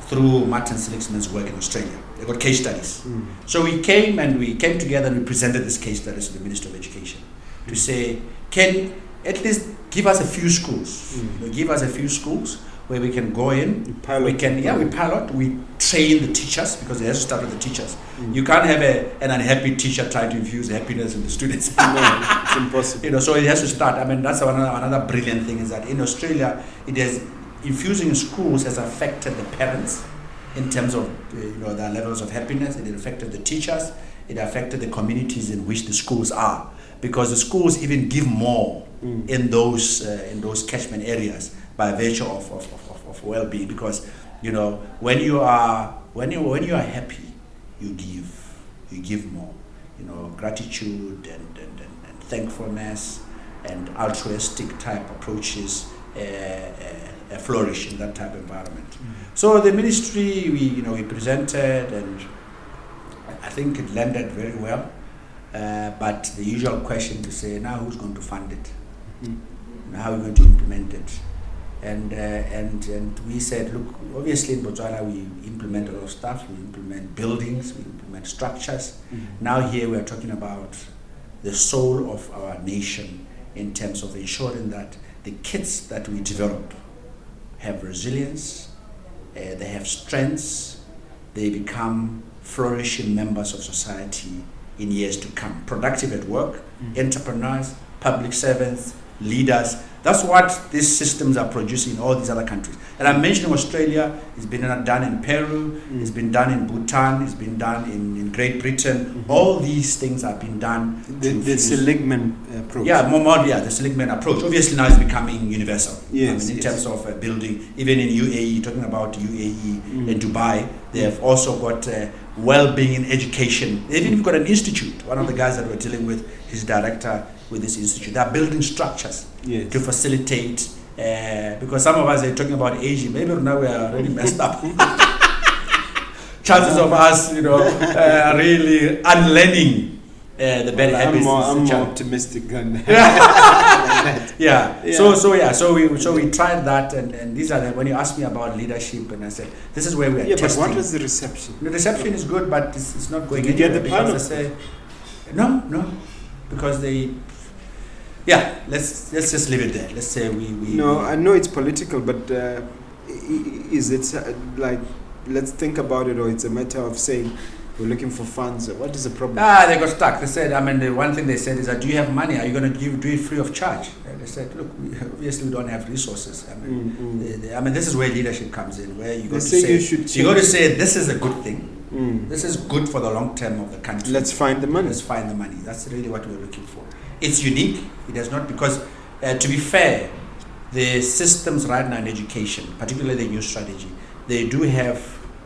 through Martin Seligman's work in Australia. They got case studies. So we came together and we presented this case studies to the Minister of Education to say, can at least give us a few schools. Give us a few schools where we can go in. We pilot. We train the teachers, because it has to start with the teachers. You can't have an unhappy teacher trying to infuse happiness in the students. No, it's impossible. So it has to start. That's another brilliant thing, is that in Australia, infusing in schools has affected the parents in terms of their levels of happiness. It affected the teachers. It affected the communities in which the schools are, because the schools even give more in those catchment areas by virtue of well-being. Because when you are happy, you give more. Gratitude and thankfulness and altruistic type approaches flourish in that type of environment. So the ministry, we presented, and I think it landed very well. But the usual question to say, now who's going to fund it? How are we going to implement it? And we said, look, obviously in Botswana we implement a lot of stuff. We implement buildings, we implement structures. Now here we are talking about the soul of our nation in terms of ensuring that the kids that we develop have resilience, they have strengths, they become flourishing members of society in years to come. Productive at work, entrepreneurs, public servants, leaders. That's what these systems are producing in all these other countries. And I'm mentioning Australia, it's been done in Peru, it's been done in Bhutan, it's been done in Great Britain. All these things have been done. The Seligman approach. The Seligman approach. Obviously now it's becoming universal. Yes, in terms of building, even in UAE, talking about UAE and Dubai, they have also got well-being in education. They've even got an institute. One of the guys that we're dealing with, his director with this institute. They're building structures to facilitate, because some of us are talking about aging. Maybe now we are already messed up. Chances of us, really unlearning the bad habits. I'm more optimistic than that. So we tried that, and these are when you asked me about leadership, and I said this is where we are testing. But what was the reception? The reception is good, but it's not going. Did you get the panel? No, because they. Yeah, let's just leave it there. Let's say we. No, I know it's political, but is it like, let's think about it, or it's a matter of saying we're looking for funds? What is the problem? They got stuck. They said, the one thing they said is that, do you have money? Are you going to do it free of charge? And they said, look, we don't have resources. This is where leadership comes in, where you got to say this is a good thing. This is good for the long term of the country. Let's find the money. That's really what we're looking for. It's unique. It does not, because to be fair, the systems right now in education, particularly the new strategy, they do have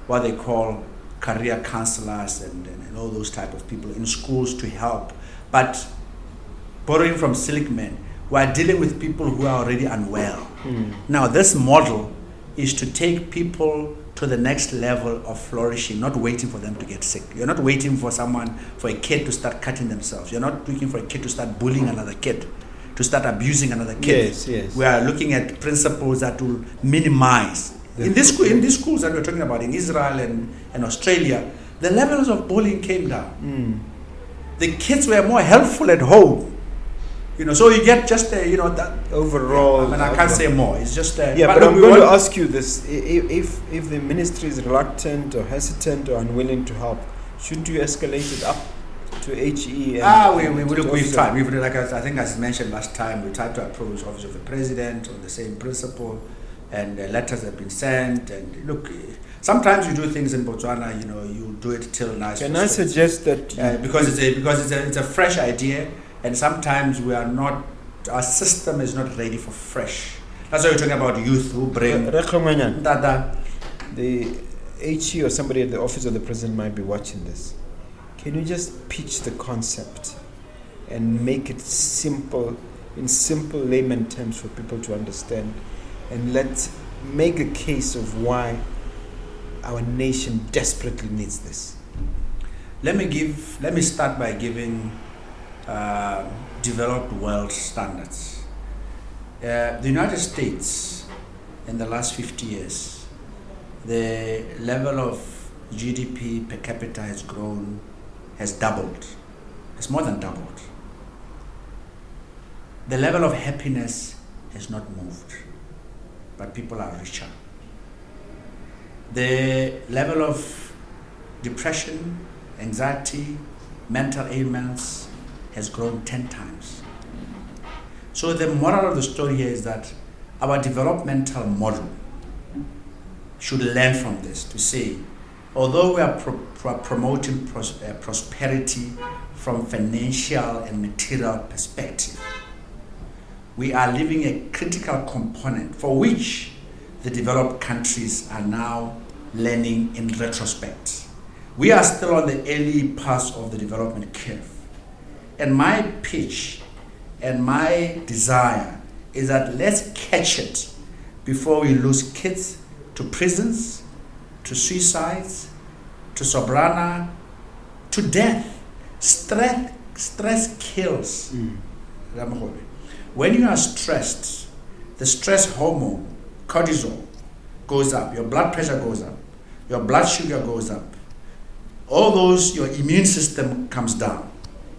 what they call career counselors and all those type of people in schools to help. But borrowing from Seligman, we are dealing with people who are already unwell. Now, this model is to take people to the next level of flourishing, not waiting for them to get sick. You're not waiting for a kid to start cutting themselves. You're not looking for a kid to start bullying another kid, to start abusing another kid. Yes. We are looking at principles that will minimize. In these schools that we're talking about, in Israel and Australia, the levels of bullying came down. The kids were more helpful at home. So you get just that overall. I can't say more. It's just but I'm going to ask you this: if the ministry is reluctant or hesitant or unwilling to help, shouldn't you escalate it up to HE? We've tried. I think as mentioned last time, we tried to approach Office of the President on the same principle, and letters have been sent. And look, sometimes you do things in Botswana. You do it till nice. Can I suggest that because it's a fresh idea. And sometimes our system is not ready for fresh. That's why we're talking about youth who bring. The HE or somebody at the Office of the President might be watching this. Can you just pitch the concept and make it simple, in simple layman terms for people to understand? And let's make a case of why our nation desperately needs this. Let me start by giving developed world standards. The United States, in the last 50 years, the level of GDP per capita has doubled. It's more than doubled. The level of happiness has not moved, but people are richer. The level of depression, anxiety, mental ailments has grown 10 times. So the moral of the story here is that our developmental model should learn from this to say, although we are promoting prosperity from financial and material perspective, we are leaving a critical component for which the developed countries are now learning in retrospect. We are still on the early parts of the development curve. And my pitch and my desire is that let's catch it before we lose kids to prisons, to suicides, to sobrana, to death. Stress kills. When you are stressed, the stress hormone, cortisol, goes up, your blood pressure goes up, your blood sugar goes up. All those, your immune system comes down,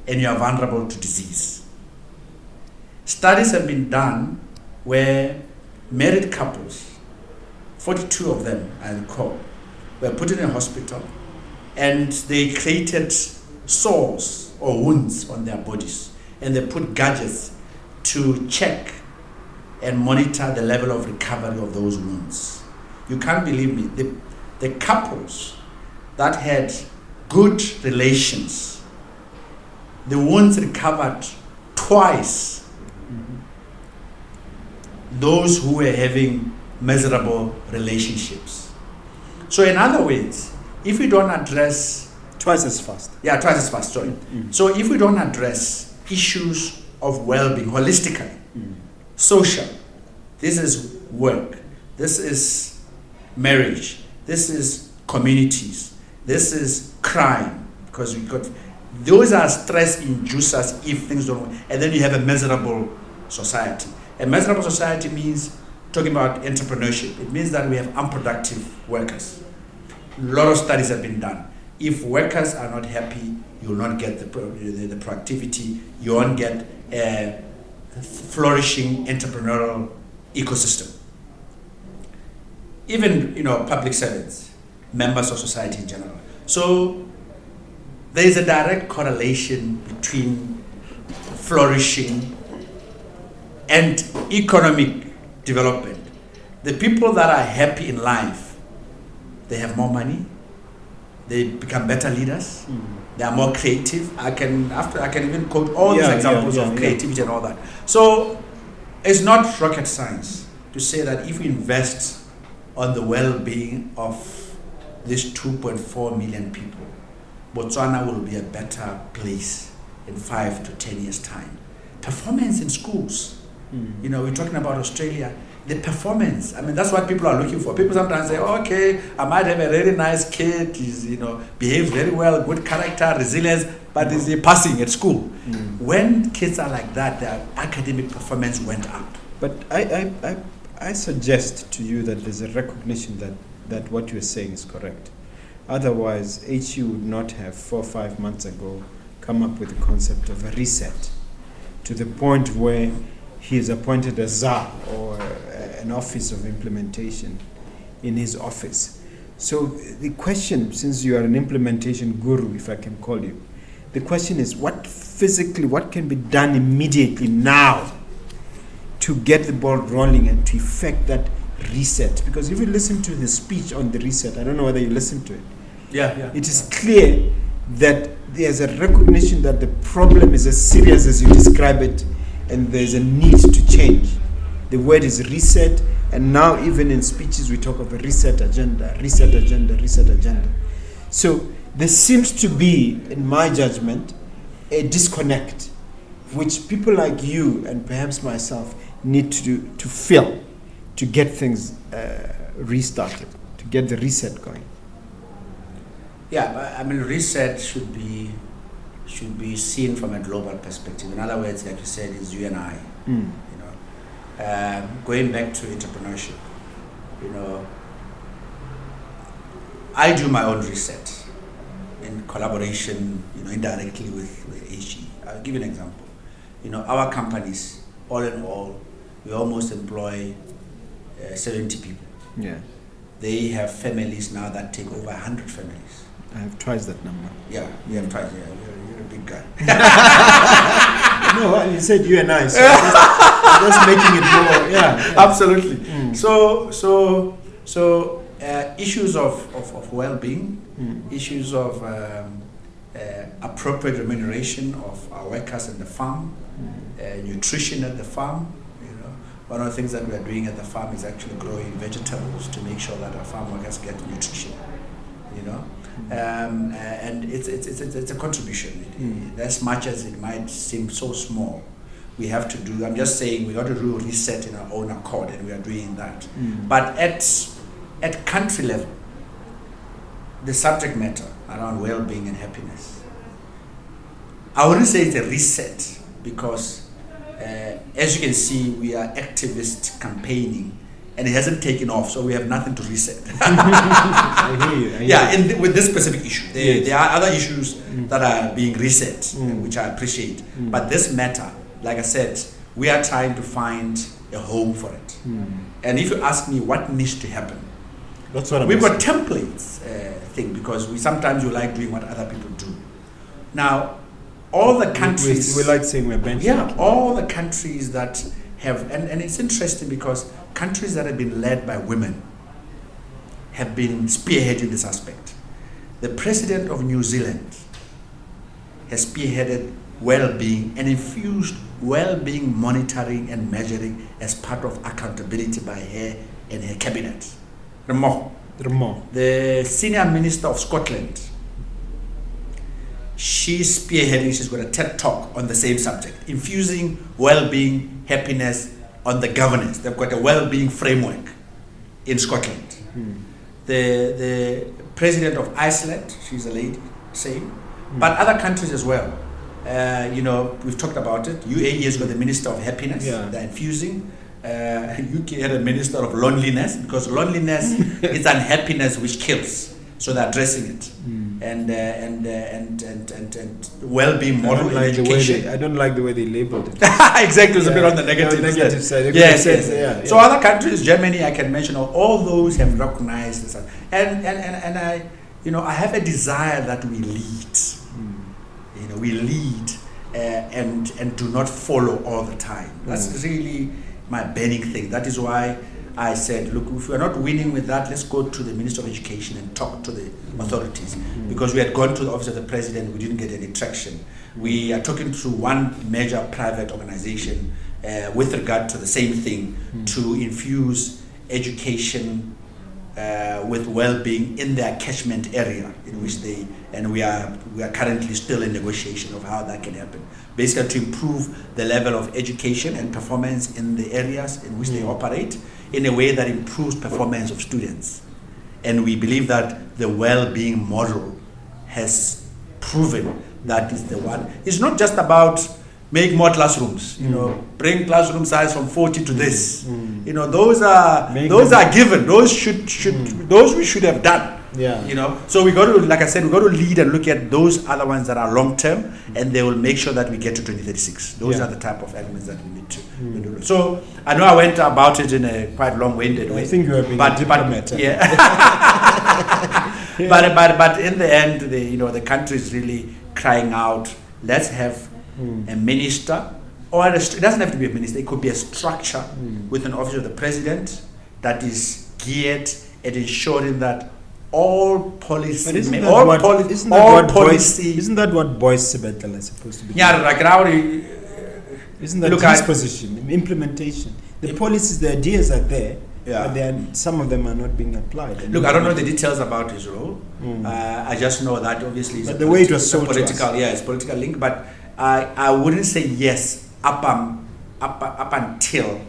and you are vulnerable to disease. studies have been done where married couples, 42 of them, I recall, were put in a hospital and they created sores or wounds on their bodies, and they put gadgets to check and monitor the level of recovery of those wounds. You can't believe me. The couples that had good relations, the wounds recovered twice those who were having miserable relationships. So in other words, if we don't address... Twice as fast. Yeah, twice as fast, sorry. So if we don't address issues of well-being holistically, social, this is work, this is marriage, this is communities, this is crime, because we got... Those are stress inducers if things don't work. And then you have a miserable society. A miserable society means, talking about entrepreneurship, it means that we have unproductive workers. A lot of studies have been done. If workers are not happy, you will not get the productivity, you won't get a flourishing entrepreneurial ecosystem. Even, public servants, members of society in general. So there is a direct correlation between flourishing and economic development. The people that are happy in life, they have more money, they become better leaders, they are more creative. I can even quote all these examples of creativity and all that. So it's not rocket science to say that if we invest on the well-being of these 2.4 million people, Botswana will be a better place in 5 to 10 years' time. Performance in schools. We're talking about Australia. The performance, that's what people are looking for. People sometimes say, okay, I might have a really nice kid, he's, behaves very well, good character, resilience, but is he passing at school? When kids are like that, their academic performance went up. But I suggest to you that there's a recognition that what you're saying is correct. Otherwise, HU would not have 4 or 5 months ago come up with the concept of a reset to the point where he has appointed a czar or an office of implementation in his office. So the question, since you are an implementation guru, if I can call you, the question is what can be done immediately now to get the ball rolling and to effect that reset? Because if you listen to the speech on the reset, I don't know whether you listened to it. Yeah. It is clear that there's a recognition that the problem is as serious as you describe it, and there's a need to change. The word is reset, and now even in speeches we talk of a reset agenda, reset agenda, reset agenda. So there seems to be, in my judgment, a disconnect, which people like you and perhaps myself need to fill to get things restarted, to get the reset going. Yeah, reset should be seen from a global perspective. In other words, like you said, it's you and I. Going back to entrepreneurship, I do my own reset in collaboration, indirectly with HE. I'll give you an example. Our companies, all in all, we almost employ 70 people. Yeah. They have families now that take over 100 families. I have twice that number. Yeah, you have twice. Yeah, you're a big guy. No, you said you and I, so just making it more. Yeah. Absolutely. So issues of well-being, issues of appropriate remuneration of our workers at the farm, nutrition at the farm. One of the things that we are doing at the farm is actually growing vegetables to make sure that our farm workers get nutrition. And it's a contribution. As much as it might seem so small, we have to do. I'm just saying we got to do a reset in our own accord, and we are doing that. But at country level, the subject matter around well-being and happiness, I wouldn't say it's a reset because, as you can see, we are activist campaigning. And it hasn't taken off, so we have nothing to reset. I hear you. Yeah, with this specific issue. There are other issues that are being reset, which I appreciate. But this matter, like I said, we are trying to find a home for it. And if you ask me what needs to happen, That's what we've got templates thing, because we sometimes like doing what other people do. Now, all the countries... We like saying we're benchmarking. Yeah, all the countries that have... And it's interesting because countries that have been led by women have been spearheading this aspect. The president of New Zealand has spearheaded well-being and infused well-being monitoring and measuring as part of accountability by her and her cabinet. Lerumo. The senior minister of Scotland, she's spearheading, she's got a TED talk on the same subject, infusing well-being, happiness on the governance. They've got a well-being framework in Scotland. The president of Iceland, she's a lady, same, but other countries as well. We've talked about it. UAE has got the Minister of Happiness, they're infusing. UK had a Minister of Loneliness, because loneliness is unhappiness which kills. So they're addressing it. And well-being model in education. I don't like the way they labeled it. Exactly, it's a bit on the negative side. Yes. So other countries, Germany, I can mention, all those have recognized this. And I have a desire that we lead. We lead and do not follow all the time. That's really my burning thing. That is why I said, look, if we're not winning with that, let's go to the Minister of Education and talk to the authorities. Because we had gone to the Office of the President, we didn't get any traction. We are talking to one major private organization with regard to the same thing, to infuse education with well-being in their catchment area, in which we are currently still in negotiation of how that can happen. Basically, to improve the level of education and performance in the areas in which they operate, in a way that improves performance of students. And we believe that the well-being model has proven that is the one. It's not just about make more classrooms, bring classroom size from 40 to this. Those are given. Those those we should have done. So we got to, like I said, we got to lead and look at those other ones that are long term, and they will make sure that we get to 2036. Those are the type of elements that we need to do. So I know I went about it in a quite long-winded way. I think you have been a diplomat. But in the end, the country is really crying out. Let's have a minister, or it doesn't have to be a minister. It could be a structure with an office of the president that is geared at ensuring that all policy. But isn't that what Boyce Sibetala is supposed to be? Isn't that his position? Implementation. The policies, the ideas are there, but some of them are not being applied. Look, I don't know the details about his role. I just know that obviously it's the way it was sold political. It's political link, but I wouldn't say yes up until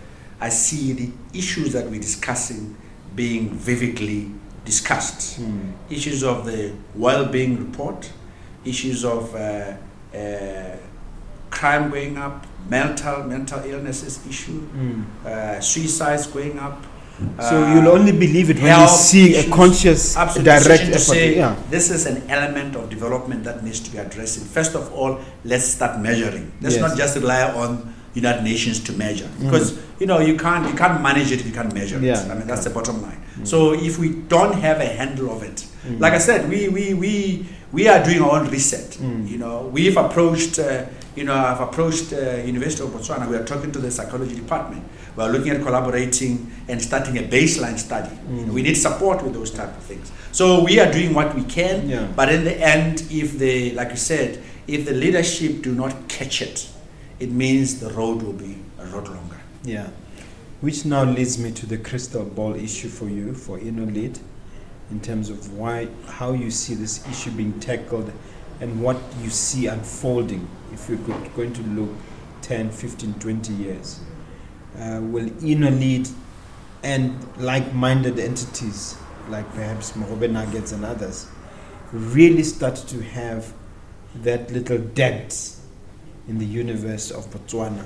I see the issues that we're discussing being vividly discussed. Issues of the well-being report, issues of crime going up, mental illnesses issue, suicides going up. So you'll only believe it when you see a conscious, direct effort. This is an element of development that needs to be addressed. First of all, let's start measuring. Let's not just rely on United Nations to measure, because you can't manage it if you can't measure it. I mean, that's the bottom line. So if we don't have a handle of it, like I said, we are doing our own research. We've approached I've approached University of Botswana. We are talking to the psychology department. We are looking at collaborating and starting a baseline study. We need support with those type of things. So we are doing what we can, but in the end, like you said, if the leadership do not catch it, it means the road will be a lot longer. Which now leads me to the crystal ball issue for you, for Innolead, in terms of how you see this issue being tackled and what you see unfolding. If you're going to look 10, 15, 20 years, will Innolead and like-minded entities, like perhaps Mogobe Nuggets and others, really start to have that little dent in the universe of Botswana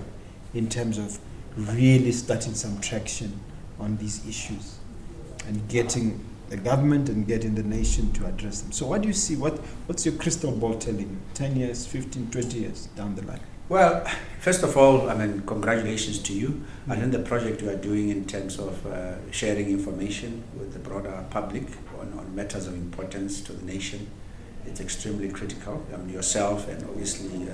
in terms of really starting some traction on these issues and getting the government and getting the nation to address them? So what do you see? What's your crystal ball telling you? 10 years, 15, 20 years down the line? Well, first of all, I mean, congratulations to you. I think the project you are doing in terms of sharing information with the broader public on matters of importance to the nation, it's extremely critical. I mean, yourself and obviously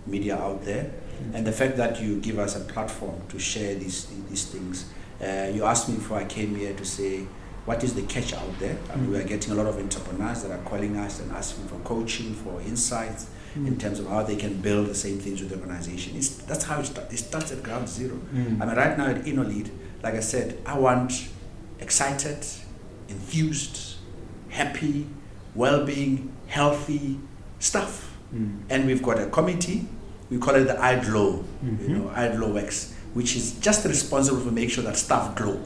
media out there. And the fact that you give us a platform to share these things. You asked me before I came here to say, what is the catch out there? I mean, we are getting a lot of entrepreneurs that are calling us and asking for coaching, for insights in terms of how they can build the same things with the organization. That's how it starts. It starts at ground zero. I mean, right now at Innolead, like I said, I want excited, enthused, happy, well-being, healthy stuff. And we've got a committee. We call it the iGlow, iGlow Wax, which is just responsible for make sure that stuff glow.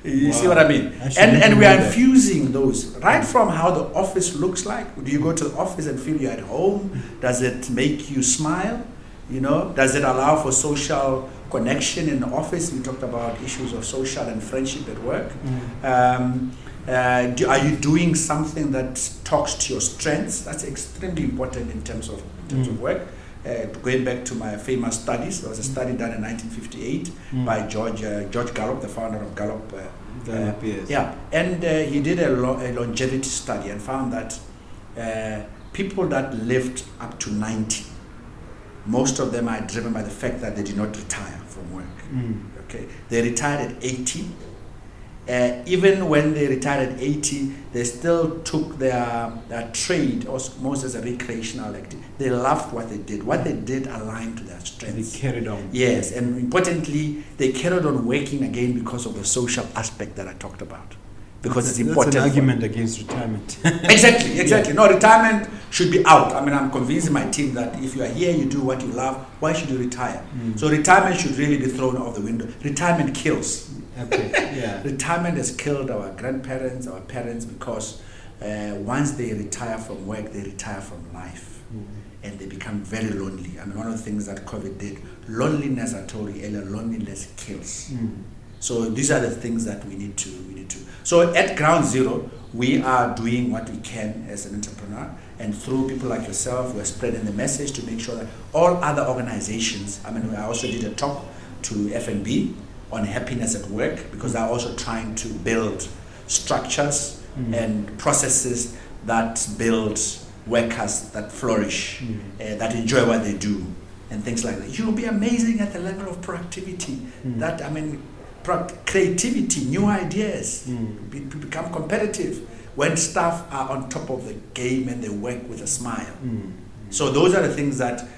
You see what I mean? And we are infusing those right from how the office looks like. Do you go to the office and feel you're at home? Does it make you smile? Does it allow for social connection in the office? We talked about issues of social and friendship at work. Are you doing something that talks to your strengths? That's extremely important in terms of work. Going back to my famous studies, there was a study done in 1958 by George Gallup, the founder of Gallup. And he did a longevity study and found that people that lived up to 90, most of them are driven by the fact that they did not retire from work. Okay, they retired at 80. Even when they retired at 80, they still took their trade almost as a recreational activity. They loved what they did. What they did aligned to their strengths. They carried on. Yes, and importantly, they carried on working again because of the social aspect that I talked about. Because it's important. That's an argument against retirement. Exactly. Yeah. No, retirement should be out. I mean, I'm convincing my team that if you are here, you do what you love, why should you retire? So retirement should really be thrown out the window. Retirement kills. Okay. Yeah. Retirement has killed our grandparents, our parents, because once they retire from work, they retire from life. And they become very lonely. I mean, one of the things that COVID did, loneliness, I told you earlier, loneliness kills. So these are the things that we need to. So at ground zero, we are doing what we can as an entrepreneur, and through people like yourself, we are spreading the message to make sure that all other organizations, I mean, I also did a talk to FNB on happiness at work, because they're also trying to build structures and processes that build workers that flourish, that enjoy what they do, and things like that. You'll be amazing at the level of productivity. That, I mean, creativity, new ideas, become competitive when staff are on top of the game and they work with a smile. So those are the things that,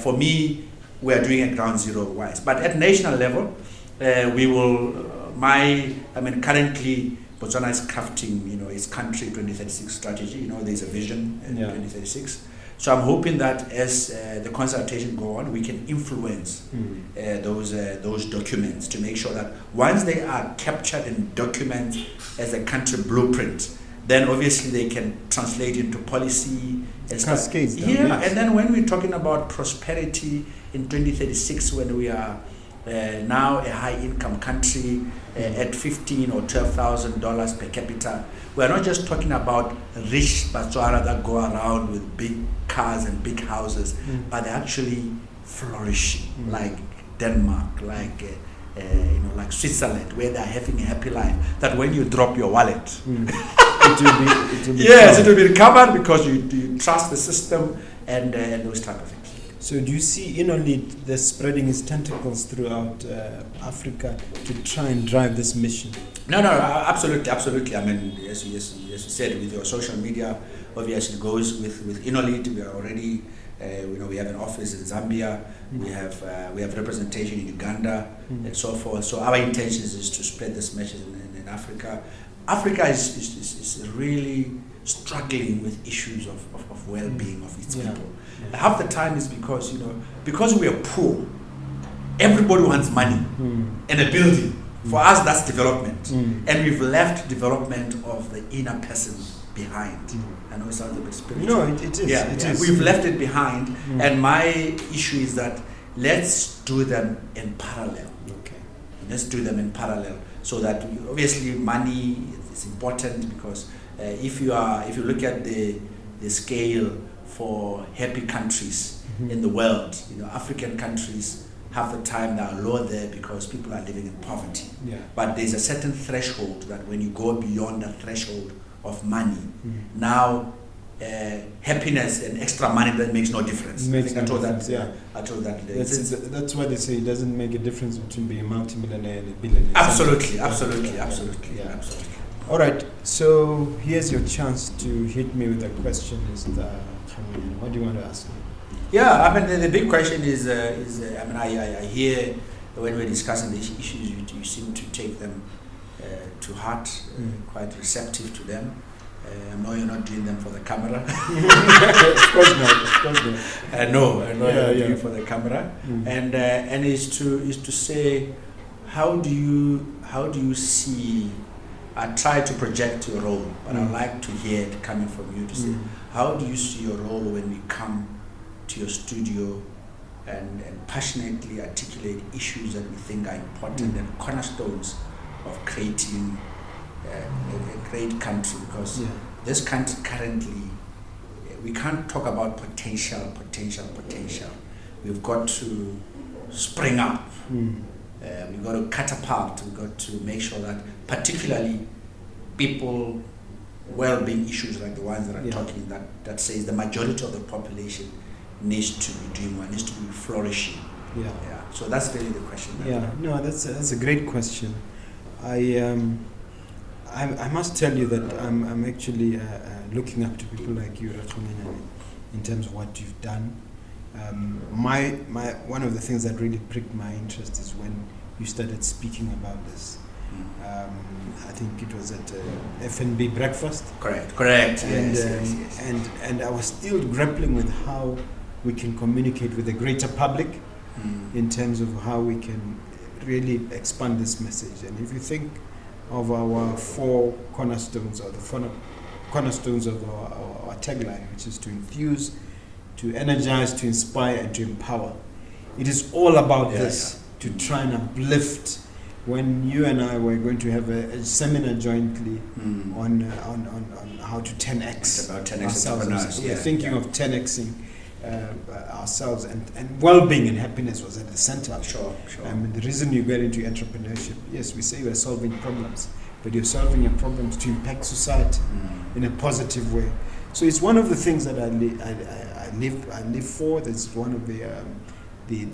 for me, we are doing at ground zero wise. But at national level, we will, currently Botswana is crafting, its country 2036 strategy. There's a vision in 2036. So I'm hoping that as the consultation go on, we can influence those documents to make sure that once they are captured and documented as a country blueprint, then obviously they can translate into policy and cascades. And then when we're talking about prosperity in 2036, when we are now a high-income country at $15,000 or $12,000 per capita, we're not just talking about rich Botswana that go around with big cars and big houses, but they're actually flourishing, like Denmark, like Switzerland, where they're having a happy life. That when you drop your wallet, it will be yes, it will be recovered because you trust the system and those type of things. So do you see Innolead the spreading its tentacles throughout Africa to try and drive this mission? No, absolutely. I mean, as you said, with your social media, obviously goes with Innolead. We are already, we have an office in Zambia. We have representation in Uganda and so forth. So our intention is to spread this message in Africa. Africa is really struggling with issues of well-being of its people. Half the time is because we are poor, everybody wants money and a building. For us, that's development, and we've left development of the inner person behind. I know it sounds a bit spiritual. No, it is. It is. We've left it behind, and my issue is that let's do them in parallel. Okay. Let's do them in parallel, so that obviously money is important, because if you look at the scale for happy countries in the world. African countries, half the time they are low there because people are living in poverty. Yeah. But there's a certain threshold that when you go beyond that threshold of money, now happiness and extra money, that makes no difference. Makes I told no that. difference, yeah. I told that. That's why they say it doesn't make a difference between being a multimillionaire and a billionaire. Absolutely. Yeah. All right. So here's your chance to hit me with a question. What do you want to ask me? Yeah, I mean the big question is I hear when we're discussing these issues, you seem to take them to heart, quite receptive to them. I know you're not doing them for the camera. Of course not. I know you're doing Yeah. it for the camera, and is to say, how do you see? I try to project your role, but I'd like to hear it coming from you to say, how do you see your role when we come to your studio and passionately articulate issues that we think are important and cornerstones of creating a great country? Because this country currently, we can't talk about potential. We've got to spring up. We've got to catapult. We've got to make sure that particularly people well-being issues like the ones that I'm talking, that says the majority of the population needs to be doing well, needs to be flourishing. Yeah. So that's really the question. No, that's a great question. I must tell you that I'm actually looking up to people like you, Kgengwenyane, in terms of what you've done. One of the things that really pricked my interest is when you started speaking about this. I think it was at F&B breakfast. Correct. And, Yes. And I was still grappling with how we can communicate with the greater public in terms of how we can really expand this message. And if you think of our four cornerstones, or the four cornerstones of our tagline, which is to infuse, to energize, to inspire, and to empower. It is all about this, to try and uplift. When you and I were going to have a seminar jointly on how to 10x, about 10x ourselves. We're thinking of 10xing ourselves, and well-being and happiness was at the center. Sure. The reason you get into entrepreneurship, yes, we say we're solving problems, but you're solving your problems to impact society in a positive way. So it's one of the things that I live for. That's one of the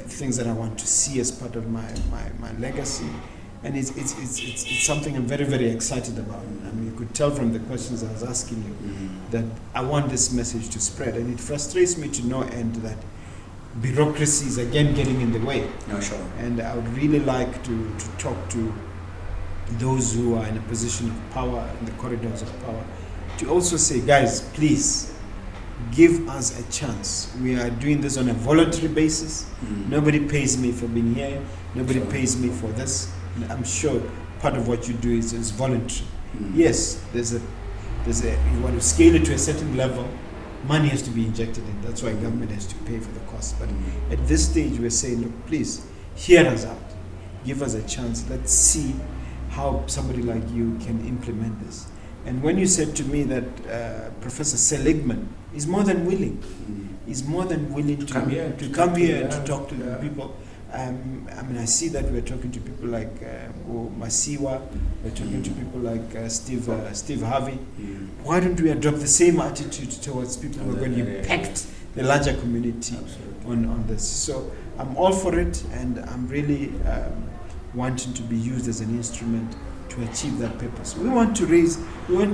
things that I want to see as part of my legacy, and it's something I'm very, very excited about. I mean, you could tell from the questions I was asking you that I want this message to spread, and it frustrates me to no end that bureaucracy is again getting in the way. No, sure. And I would really like to talk to those who are in a position of power, in the corridors of power, to also say, guys, please give us a chance. We are doing this on a voluntary basis. Nobody pays me for being here. Nobody pays me for this. And I'm sure part of what you do is voluntary. Yes, there's a you want to scale it to a certain level, money has to be injected in. That's why government has to pay for the cost. But at this stage, we're saying, look, please, hear us out. Give us a chance. Let's see how somebody like you can implement this. And when you said to me that Professor Seligman is more than willing, to come here and to talk to the people. I mean, I see that we're talking to people like Masiwa, we're talking to people like Steve Harvey. Why don't we adopt the same attitude towards people who are going to impact the larger community on this? So I'm all for it, and I'm really wanting to be used as an instrument to achieve that purpose. We want to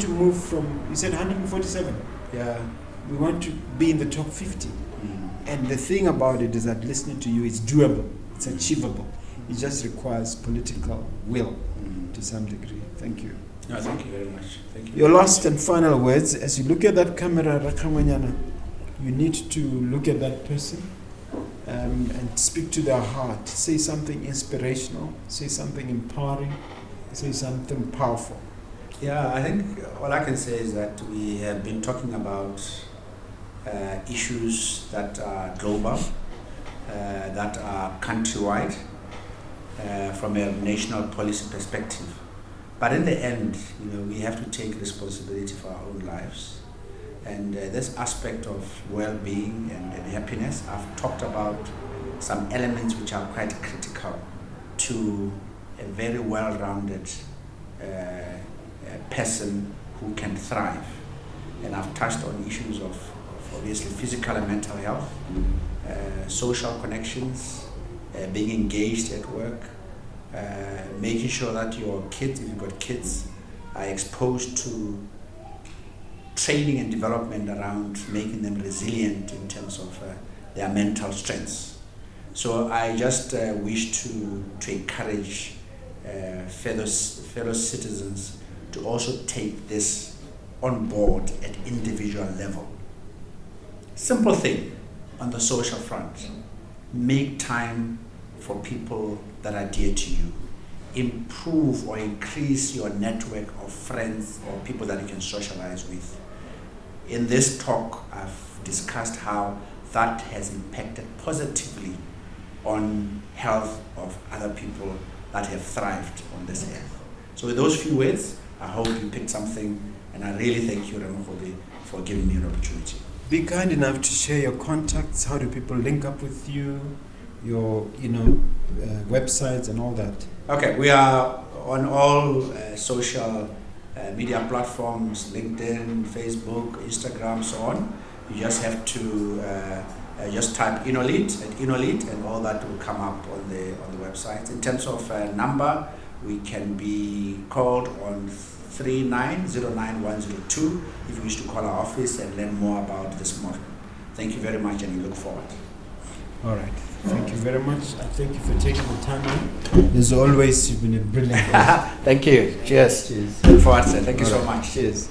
move from, you said 147. Yeah. We want to be in the top 50. And the thing about it is that listening to you is doable, it's achievable. It just requires political will to some degree. Thank you. No, thank you very much. Thank you. Your last and final words, as you look at that camera, Kgengwenyane, you need to look at that person and speak to their heart. Say something inspirational, say something empowering, say something powerful. Yeah, I think all I can say is that we have been talking about issues that are global, that are countrywide, from a national policy perspective. But in the end, we have to take responsibility for our own lives. And this aspect of well-being and happiness, I've talked about some elements which are quite critical to a very well-rounded person who can thrive. And I've touched on issues of obviously physical and mental health, social connections, being engaged at work, making sure that your kids, if you've got kids, are exposed to training and development around making them resilient in terms of their mental strengths. So I just wish to encourage fellow citizens to also take this on board at individual level. Simple thing on the social front. Make time for people that are dear to you. Improve or increase your network of friends or people that you can socialize with. In this talk, I've discussed how that has impacted positively on health of other people that have thrived on this earth. So with those few words, I hope you picked something, and I really thank you, Mogobe, for giving me an opportunity. Be kind enough to share your contacts. How do people link up with you? Your, websites and all that. Okay, we are on all social media platforms: LinkedIn, Facebook, Instagram, so on. You just have to just type Innolead at Innolead, and all that will come up on the website. In terms of number, we can be called on 3909-102 if you wish to call our office and learn more about this model. Thank you very much, and we look forward. All right. Thank you very much. I thank you for taking the time out. As always, you've been a brilliant host. Thank you. Cheers. Cheers. Look forward, sir. Thank you so much. Cheers.